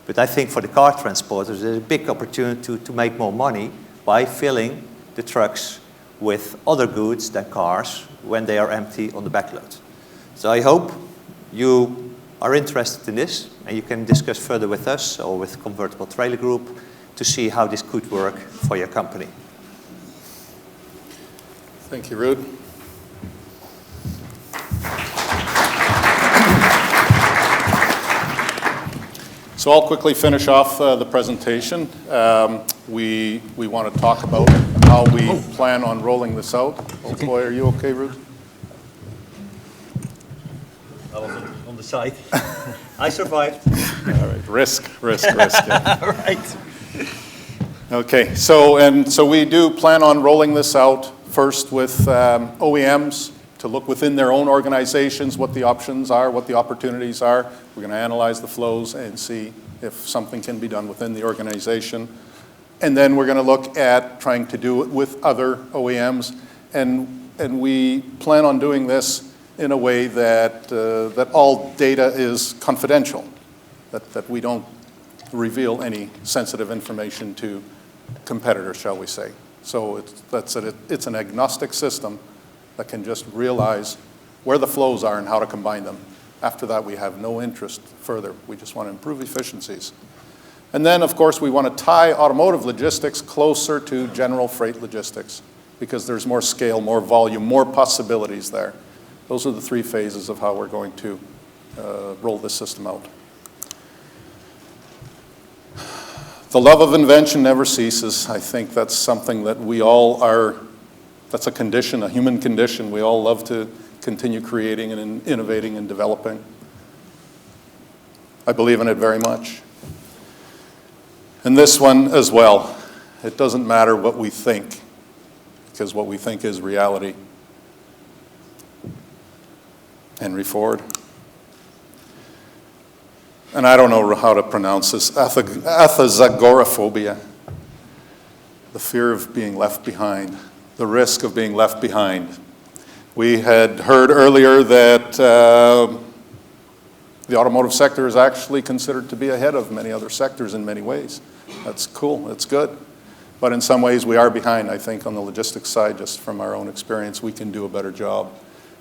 But I think for the car transporters, there's a big opportunity to make more money by filling the trucks with other goods than cars when they are empty on the backload. So I hope you are interested in this and you can discuss further with us or with Convertible Trailer Group to see how this could work for your company. Thank you, Ruud. So I'll quickly finish off the presentation. We want to talk about how we plan on rolling this out. Oh boy, are you okay, Ruud? I was on the side. I survived. All right, risk. Yeah. Right. Okay, so we do plan on rolling this out first with OEMs to look within their own organizations what the options are, what the opportunities are. We're going to analyze the flows and see if something can be done within the organization. And then we're going to look at trying to do it with other OEMs. And we plan on doing this in a way that, that all data is confidential, that we don't reveal any sensitive information to competitors, shall we say. So it's an agnostic system that can just realize where the flows are and how to combine them. After that, we have no interest further. We just want to improve efficiencies. And then, of course, we want to tie automotive logistics closer to general freight logistics because there's more scale, more volume, more possibilities there. Those are the three phases of how we're going to roll this system out. The love of invention never ceases. I think that's something that we all are, that's a condition, a human condition. We all love to continue creating and innovating and developing. I believe in it very much. And this one as well. It doesn't matter what we think, because what we think is reality. Henry Ford. And I don't know how to pronounce this, athazagoraphobia, the fear of being left behind, the risk of being left behind. We had heard earlier that the automotive sector is actually considered to be ahead of many other sectors in many ways. That's cool, that's good. But in some ways we are behind, I think, on the logistics side, just from our own experience. We can do a better job.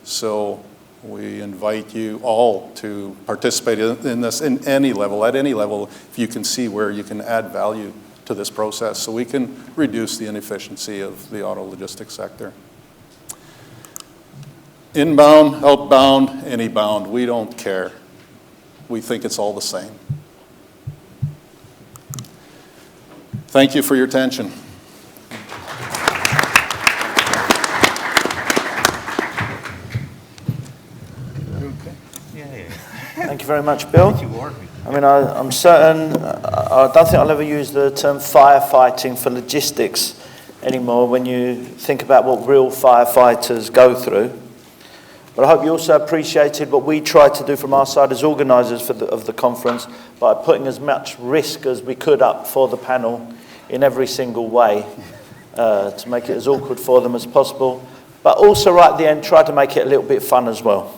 So we invite you all to participate in this in any level, at any level, if you can see where you can add value to this process so we can reduce the inefficiency of the auto logistics sector. Inbound, outbound, any bound, we don't care. We think it's all the same. Thank you for your attention. Thank you very much, Bill. I mean, I'm certain, I don't think I'll ever use the term firefighting for logistics anymore when you think about what real firefighters go through. But I hope you also appreciated what we tried to do from our side as organisers of the conference by putting as much risk as we could up for the panel in every single way to make it as awkward for them as possible. but also right at the end, try to make it a little bit fun as well.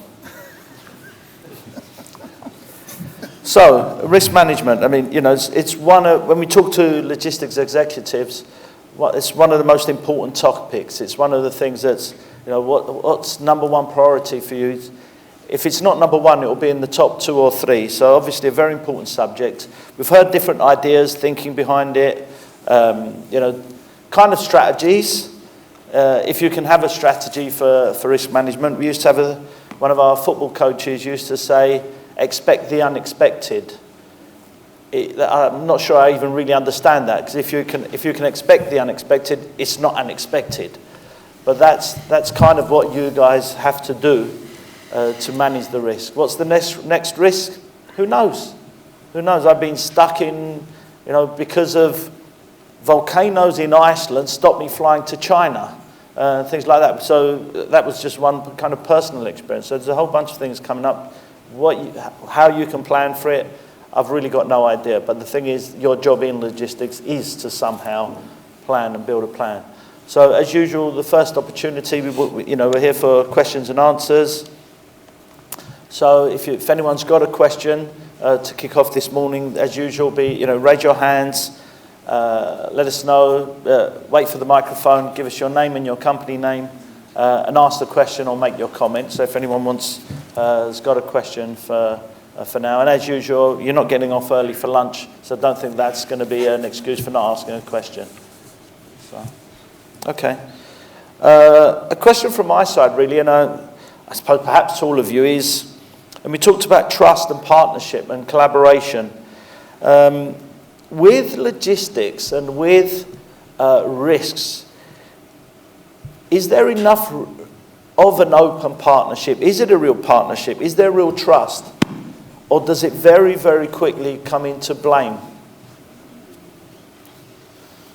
So, risk management, I mean, you know, it's one of, when we talk to logistics executives, it's one of the most important topics. It's one of the things that's, you know, what's number one priority for you? If it's not number one, it will be in the top 2 or 3. So obviously a very important subject. We've heard different ideas, thinking behind it, you know, kind of strategies. If you can have a strategy for risk management, we used to have one of our football coaches used to say, expect the unexpected. I'm not sure I even really understand that, because if you can expect the unexpected, it's not unexpected. But that's kind of what you guys have to do to manage the risk. What's the next risk? Who knows? Who knows? I've been stuck in, you know, because of volcanoes in Iceland stopped me flying to China, things like that. So that was just one kind of personal experience. So there's a whole bunch of things coming up. How you can plan for it, I've really got no idea. But the thing is, your job in logistics is to somehow plan and build a plan. So as usual, the first opportunity, we're here for questions and answers. So if anyone's got a question to kick off this morning, as usual, raise your hands, let us know, wait for the microphone, give us your name and your company name, and ask the question or make your comment. So if anyone has got a question for now, and as usual, you're not getting off early for lunch, so don't think that's going to be an excuse for not asking a question. So, okay. A question from my side, really, and I suppose perhaps to all of you is, and we talked about trust and partnership and collaboration. With logistics and with risks, is there enough of an open partnership? Is it a real partnership? Is there real trust? Or does it very, very quickly come into blame?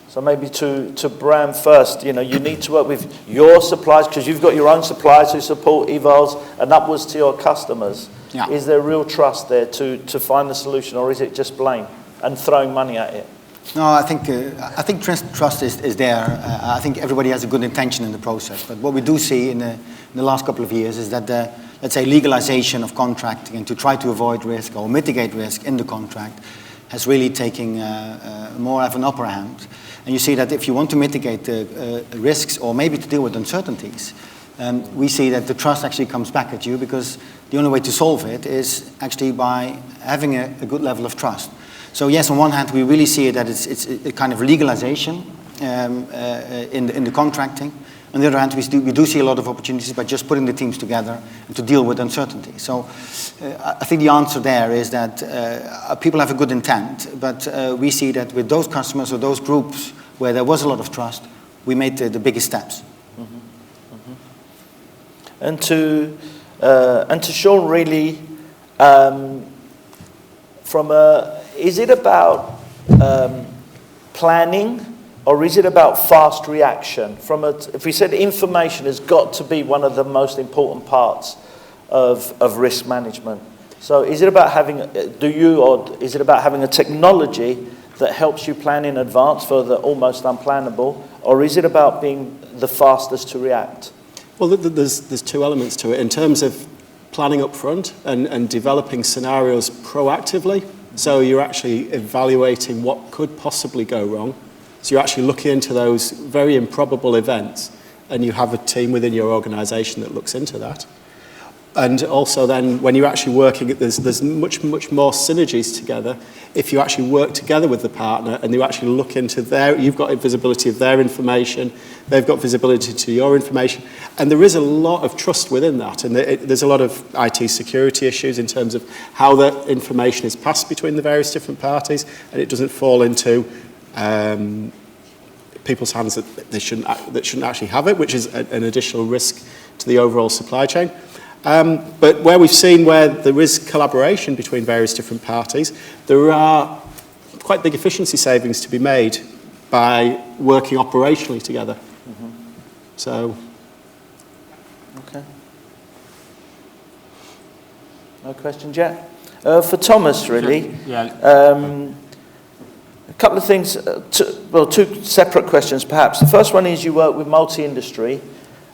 So maybe to Bram first, you need to work with your suppliers, because you've got your own suppliers who support Ewals, and upwards to your customers. Yeah. Is there real trust there to find the solution, or is it just blame and throwing money at it? No, I think trust is there. I think everybody has a good intention in the process. But what we do see in the last couple of years is that let's say, legalization of contracting and to try to avoid risk or mitigate risk in the contract has really taken more of an upper hand. And you see that if you want to mitigate risks or maybe to deal with uncertainties, we see that the trust actually comes back at you, because the only way to solve it is actually by having a good level of trust. So yes, on one hand, we really see that it's a kind of legalization in the contracting. On the other hand, we do see a lot of opportunities by just putting the teams together and to deal with uncertainty. So I think the answer there is that people have a good intent, but we see that with those customers or those groups where there was a lot of trust, we made the biggest steps. Mm-hmm. And to Shaun, really, is it about planning, or is it about fast reaction? If we said information has got to be one of the most important parts of risk management. So is it about having a technology that helps you plan in advance for the almost unplannable, or is it about being the fastest to react? Well, there's two elements to it. In terms of planning up front and developing scenarios proactively, so you're actually evaluating what could possibly go wrong. So you're actually looking into those very improbable events, and you have a team within your organisation that looks into that. And also then, when you're actually working, there's much more synergies together if you actually work together with the partner and you actually look into you've got visibility of their information, they've got visibility to your information, and there is a lot of trust within that, and there's a lot of IT security issues in terms of how that information is passed between the various different parties, and it doesn't fall into people's hands that shouldn't actually have it, which is an additional risk to the overall supply chain. But where we've seen where there is collaboration between various different parties, there are quite big efficiency savings to be made by working operationally together. Mm-hmm. So. Okay. No questions yet? For Thomas, really. Yeah. A couple of things, two separate questions perhaps. The first one is you work with multi-industry.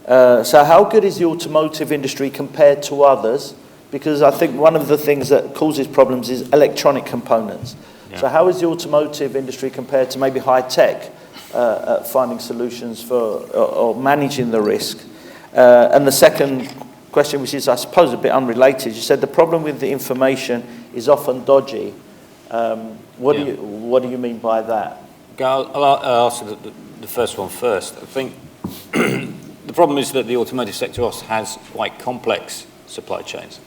So how good is the automotive industry compared to others? Because I think one of the things that causes problems is electronic components. Yeah. So how is the automotive industry compared to maybe high tech at finding solutions for or managing the risk? And the second question, which is I suppose a bit unrelated, you said the problem with the information is often dodgy. What do you mean by that? I'll answer the first one first. I think the problem is that the automotive sector also has quite complex supply chains.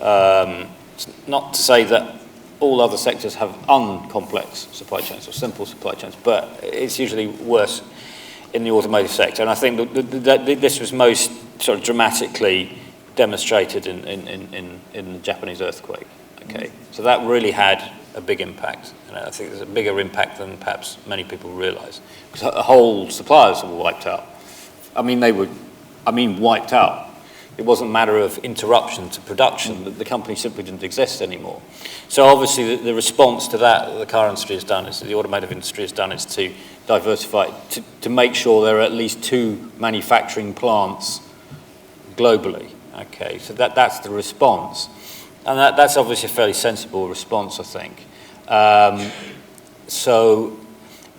It's not to say that all other sectors have uncomplex supply chains or simple supply chains, but it's usually worse in the automotive sector. And I think that this was most sort of dramatically demonstrated in the Japanese earthquake. Okay, so that really had a big impact. And I think there's a bigger impact than perhaps many people realise, because whole suppliers were wiped out. I mean wiped out. It wasn't a matter of interruption to production. The company simply didn't exist anymore. So obviously the response to that the car industry has done, is the automotive industry has done, is to diversify, to make sure there are at least 2 manufacturing plants globally. Okay, so that's the response. And that's obviously a fairly sensible response, I think. So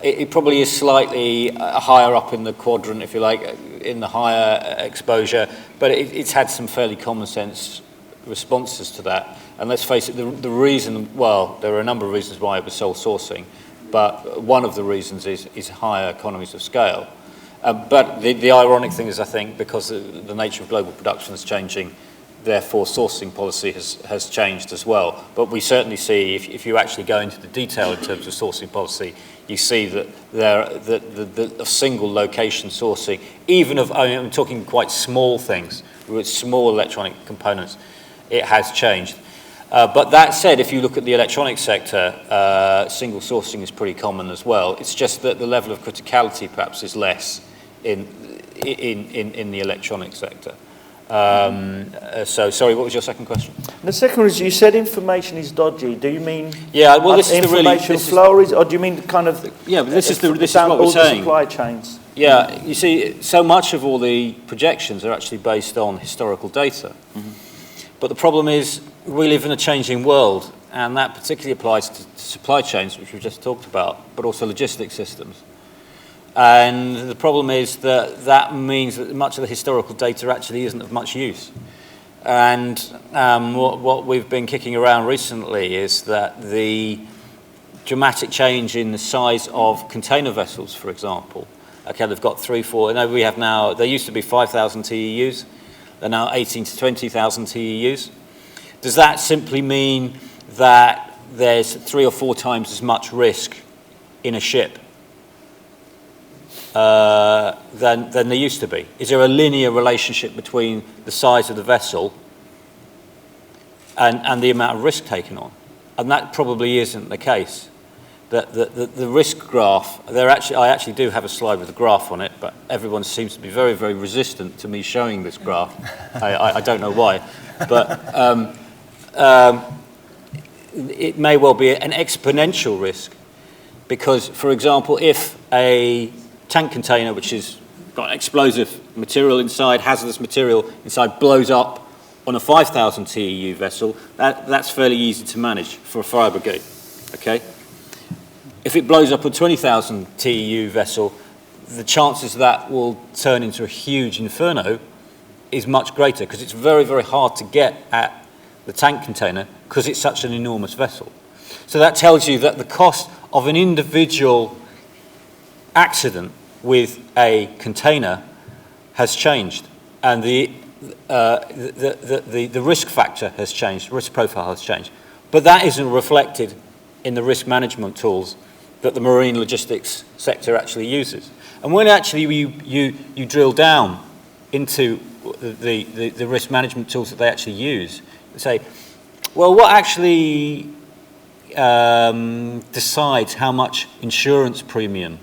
it probably is slightly higher up in the quadrant, if you like, in the higher exposure, but it's had some fairly common sense responses to that. And let's face it, the reason, well, there are a number of reasons why it was sole sourcing, but one of the reasons is higher economies of scale. But the ironic thing is, I think, because the nature of global production is changing, therefore sourcing policy has changed as well. But we certainly see, if you actually go into the detail in terms of sourcing policy, you see that the single location sourcing, even of, I'm talking quite small things, with small electronic components, it has changed. But that said, if you look at the electronic sector, single sourcing is pretty common as well. It's just that the level of criticality perhaps is less in the electronic sector. So, sorry, what was your second question? The second is, you said information is dodgy. Do you mean this is information flow, or do you mean kind of but this is what we're saying. Supply chains? Yeah, you see, so much of all the projections are actually based on historical data. Mm-hmm. But the problem is, we live in a changing world, and that particularly applies to supply chains, which we just talked about, but also logistics systems. And the problem is that means that much of the historical data actually isn't of much use. And what we've been kicking around recently is that the dramatic change in the size of container vessels, for example. Okay, they've got 3, 4, no, we have now, there used to be 5,000 TEUs, they're now 18 to 20,000 TEUs. Does that simply mean that there's 3 or 4 times as much risk in a ship than there used to be? Is there a linear relationship between the size of the vessel and the amount of risk taken on? And that probably isn't the case. The risk graph, I actually do have a slide with a graph on it, but everyone seems to be very, very resistant to me showing this graph. I don't know why. But it may well be an exponential risk, because, for example, if a tank container, which has got explosive material inside, hazardous material inside, blows up on a 5,000 TEU vessel, that's fairly easy to manage for a fire brigade. Okay? If it blows up a 20,000 TEU vessel, the chances that will turn into a huge inferno is much greater, because it's very, very hard to get at the tank container because it's such an enormous vessel. So that tells you that the cost of an individual accident with a container has changed, and the risk factor has changed, risk profile has changed. But that isn't reflected in the risk management tools that the marine logistics sector actually uses. And when actually you drill down into the risk management tools that they actually use, you say, well, what actually decides how much insurance premium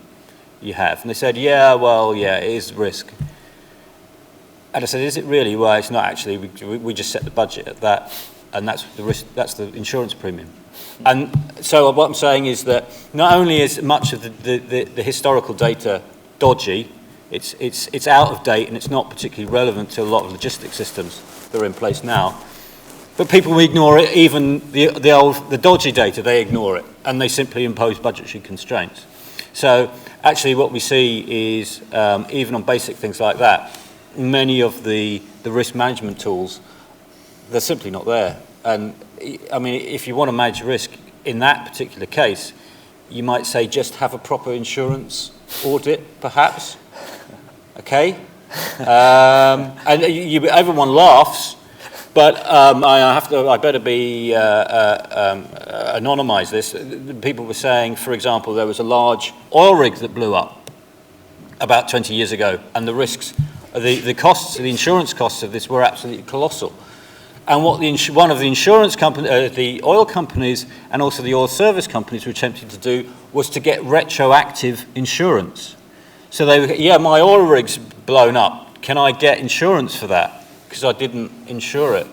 you have? And they said, it is risk. And I said, is it really? Well, it's not actually. We just set the budget at that, and that's the risk. That's the insurance premium. And so what I'm saying is that not only is much of the historical data dodgy, It's out of date and it's not particularly relevant to a lot of logistics systems that are in place now. But people ignore it, even the dodgy data, they ignore it, and they simply impose budgetary constraints. So actually what we see is, even on basic things like that, many of the risk management tools, they're simply not there. And I mean, if you want to manage risk in that particular case, you might say just have a proper insurance audit, perhaps. Okay? And everyone laughs, but I better be anonymise this. People were saying, for example, there was a large oil rig that blew up about 20 years ago, and the risks, the costs, the insurance costs of this were absolutely colossal. And what one of the insurance companies, the oil companies, and also the oil service companies were attempting to do was to get retroactive insurance. So they were, yeah, my oil rig's blown up. Can I get insurance for that? Because I didn't insure it.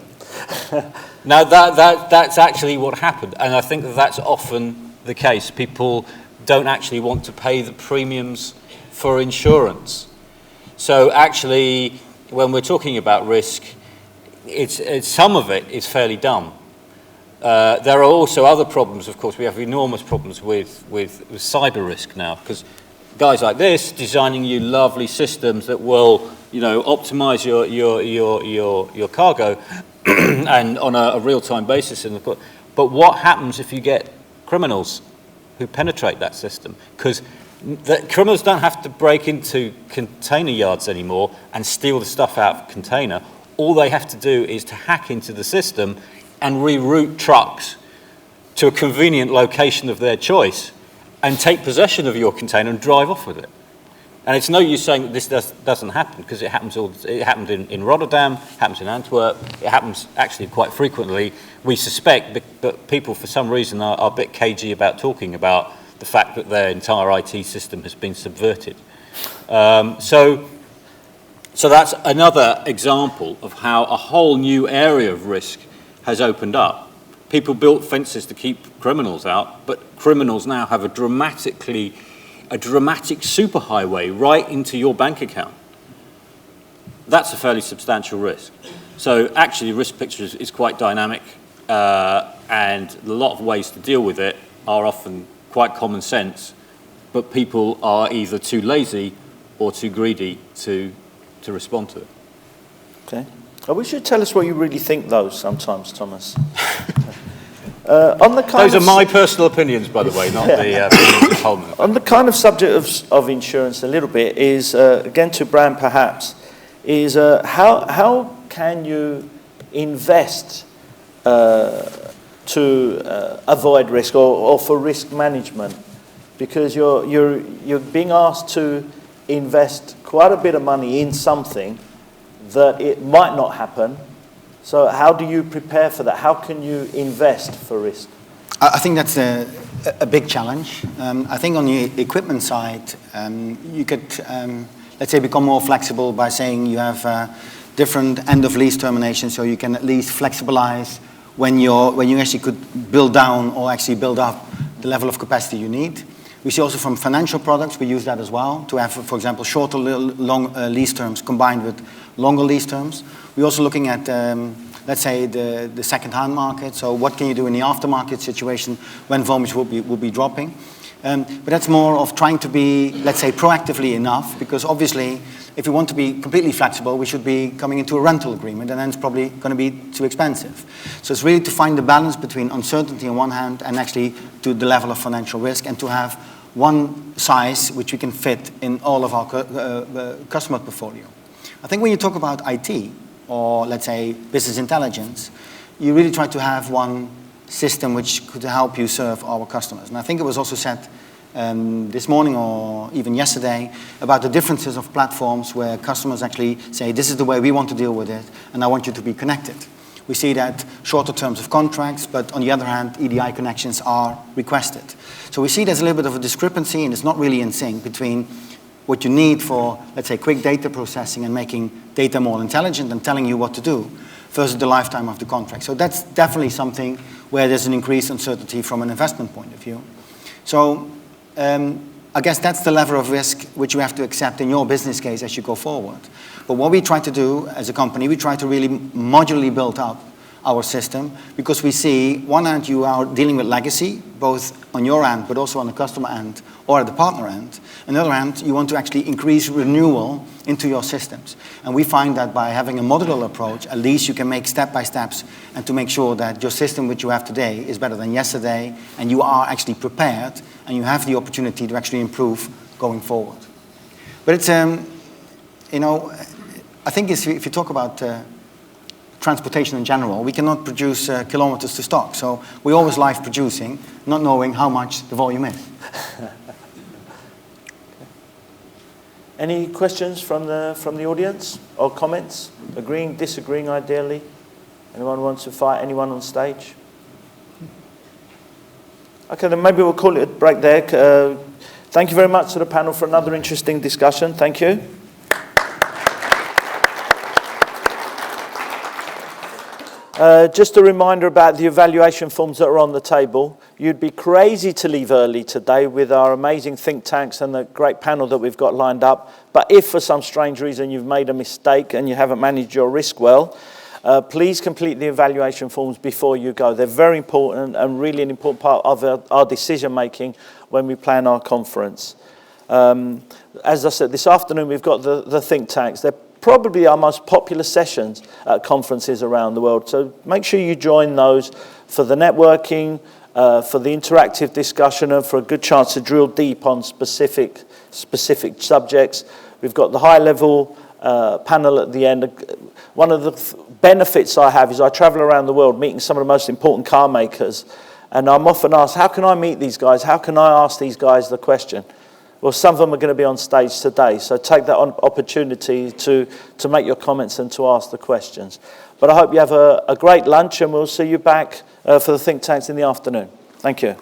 Now that's actually what happened, and I think that's often the case. People don't actually want to pay the premiums for insurance. So actually, when we're talking about risk, it's some of it is fairly dumb. There are also other problems, of course. We have enormous problems with cyber risk now, because guys like this designing you lovely systems that will, you know, optimize your cargo and on a real-time basis. But what happens if you get criminals who penetrate that system? Because criminals don't have to break into container yards anymore and steal the stuff out of a container. All they have to do is to hack into the system and reroute trucks to a convenient location of their choice and take possession of your container and drive off with it. And it's no use saying that this doesn't happen, because it happens it happened in Rotterdam, happens in Antwerp, it happens actually quite frequently. We suspect, but people for some reason are a bit cagey about talking about the fact that their entire IT system has been subverted. So that's another example of how a whole new area of risk has opened up. People built fences to keep criminals out, but criminals now have a dramatic superhighway right into your bank account. That's a fairly substantial risk. So actually, the risk picture is quite dynamic, and a lot of ways to deal with it are often quite common sense, but people are either too lazy or too greedy to respond to it. Okay. I wish you'd tell us what you really think, though, sometimes, Thomas. On the kind Those are my personal opinions, by the way, not the opinions of Holman. On the kind of subject of insurance a little bit is, again to Bram perhaps, is how can you invest to avoid risk or for risk management? Because you're being asked to invest quite a bit of money in something that it might not happen. So how do you prepare for that? How can you invest for risk? I think that's a big challenge. I think on the equipment side, you could, let's say, become more flexible by saying you have different end of lease terminations, so you can at least flexibilize when you actually could build down or actually build up the level of capacity you need. We see also from financial products, we use that as well to have, for example, shorter long lease terms combined with longer lease terms. We're also looking at, let's say, the second-hand market. So what can you do in the aftermarket situation when volumes will be dropping? But that's more of trying to be, let's say, proactively enough, because obviously, if we want to be completely flexible, we should be coming into a rental agreement, and then it's probably going to be too expensive. So it's really to find the balance between uncertainty on one hand and actually to the level of financial risk, and to have one size which we can fit in all of our customer portfolio. I think when you talk about IT, or let's say business intelligence, you really try to have one system which could help you serve our customers. And I think it was also said this morning or even yesterday about the differences of platforms where customers actually say, this is the way we want to deal with it, and I want you to be connected. We see that shorter terms of contracts, but on the other hand, EDI connections are requested. So we see there's a little bit of a discrepancy, and it's not really in sync between what you need for, let's say, quick data processing and making data more intelligent and telling you what to do versus the lifetime of the contract. So that's definitely something where there's an increased uncertainty from an investment point of view. So I guess that's the level of risk which you have to accept in your business case as you go forward. But what we try to do as a company, we try to really modularly build up our system, because we see, one hand, you are dealing with legacy, both on your end, but also on the customer end or at the partner end. On the other hand, you want to actually increase renewal into your systems. And we find that by having a modular approach, at least you can make step-by-steps and to make sure that your system which you have today is better than yesterday, and you are actually prepared, and you have the opportunity to actually improve going forward. But it's, you know, I think if you talk about transportation in general, we cannot produce kilometers to stock. So we always live producing, not knowing how much the volume is. Any questions from the audience or comments? Agreeing, disagreeing, ideally? Anyone wants to fight? Anyone on stage? Okay, then maybe we'll call it a break there. Thank you very much to the panel for another interesting discussion. Thank you. Just a reminder about the evaluation forms that are on the table. You'd be crazy to leave early today with our amazing think tanks and the great panel that we've got lined up. But if for some strange reason you've made a mistake and you haven't managed your risk well, please complete the evaluation forms before you go. They're very important and really an important part of our decision making when we plan our conference. As I said, this afternoon we've got the think tanks. They're probably our most popular sessions at conferences around the world. So make sure you join those for the networking, for the interactive discussion, and for a good chance to drill deep on specific subjects. We've got the high-level panel at the end. One of the benefits I have is I travel around the world meeting some of the most important car makers, and I'm often asked, how can I meet these guys? How can I ask these guys the question? Well, some of them are going to be on stage today, so take that opportunity to make your comments and to ask the questions. But I hope you have a great lunch, and we'll see you back for the think tanks in the afternoon. Thank you.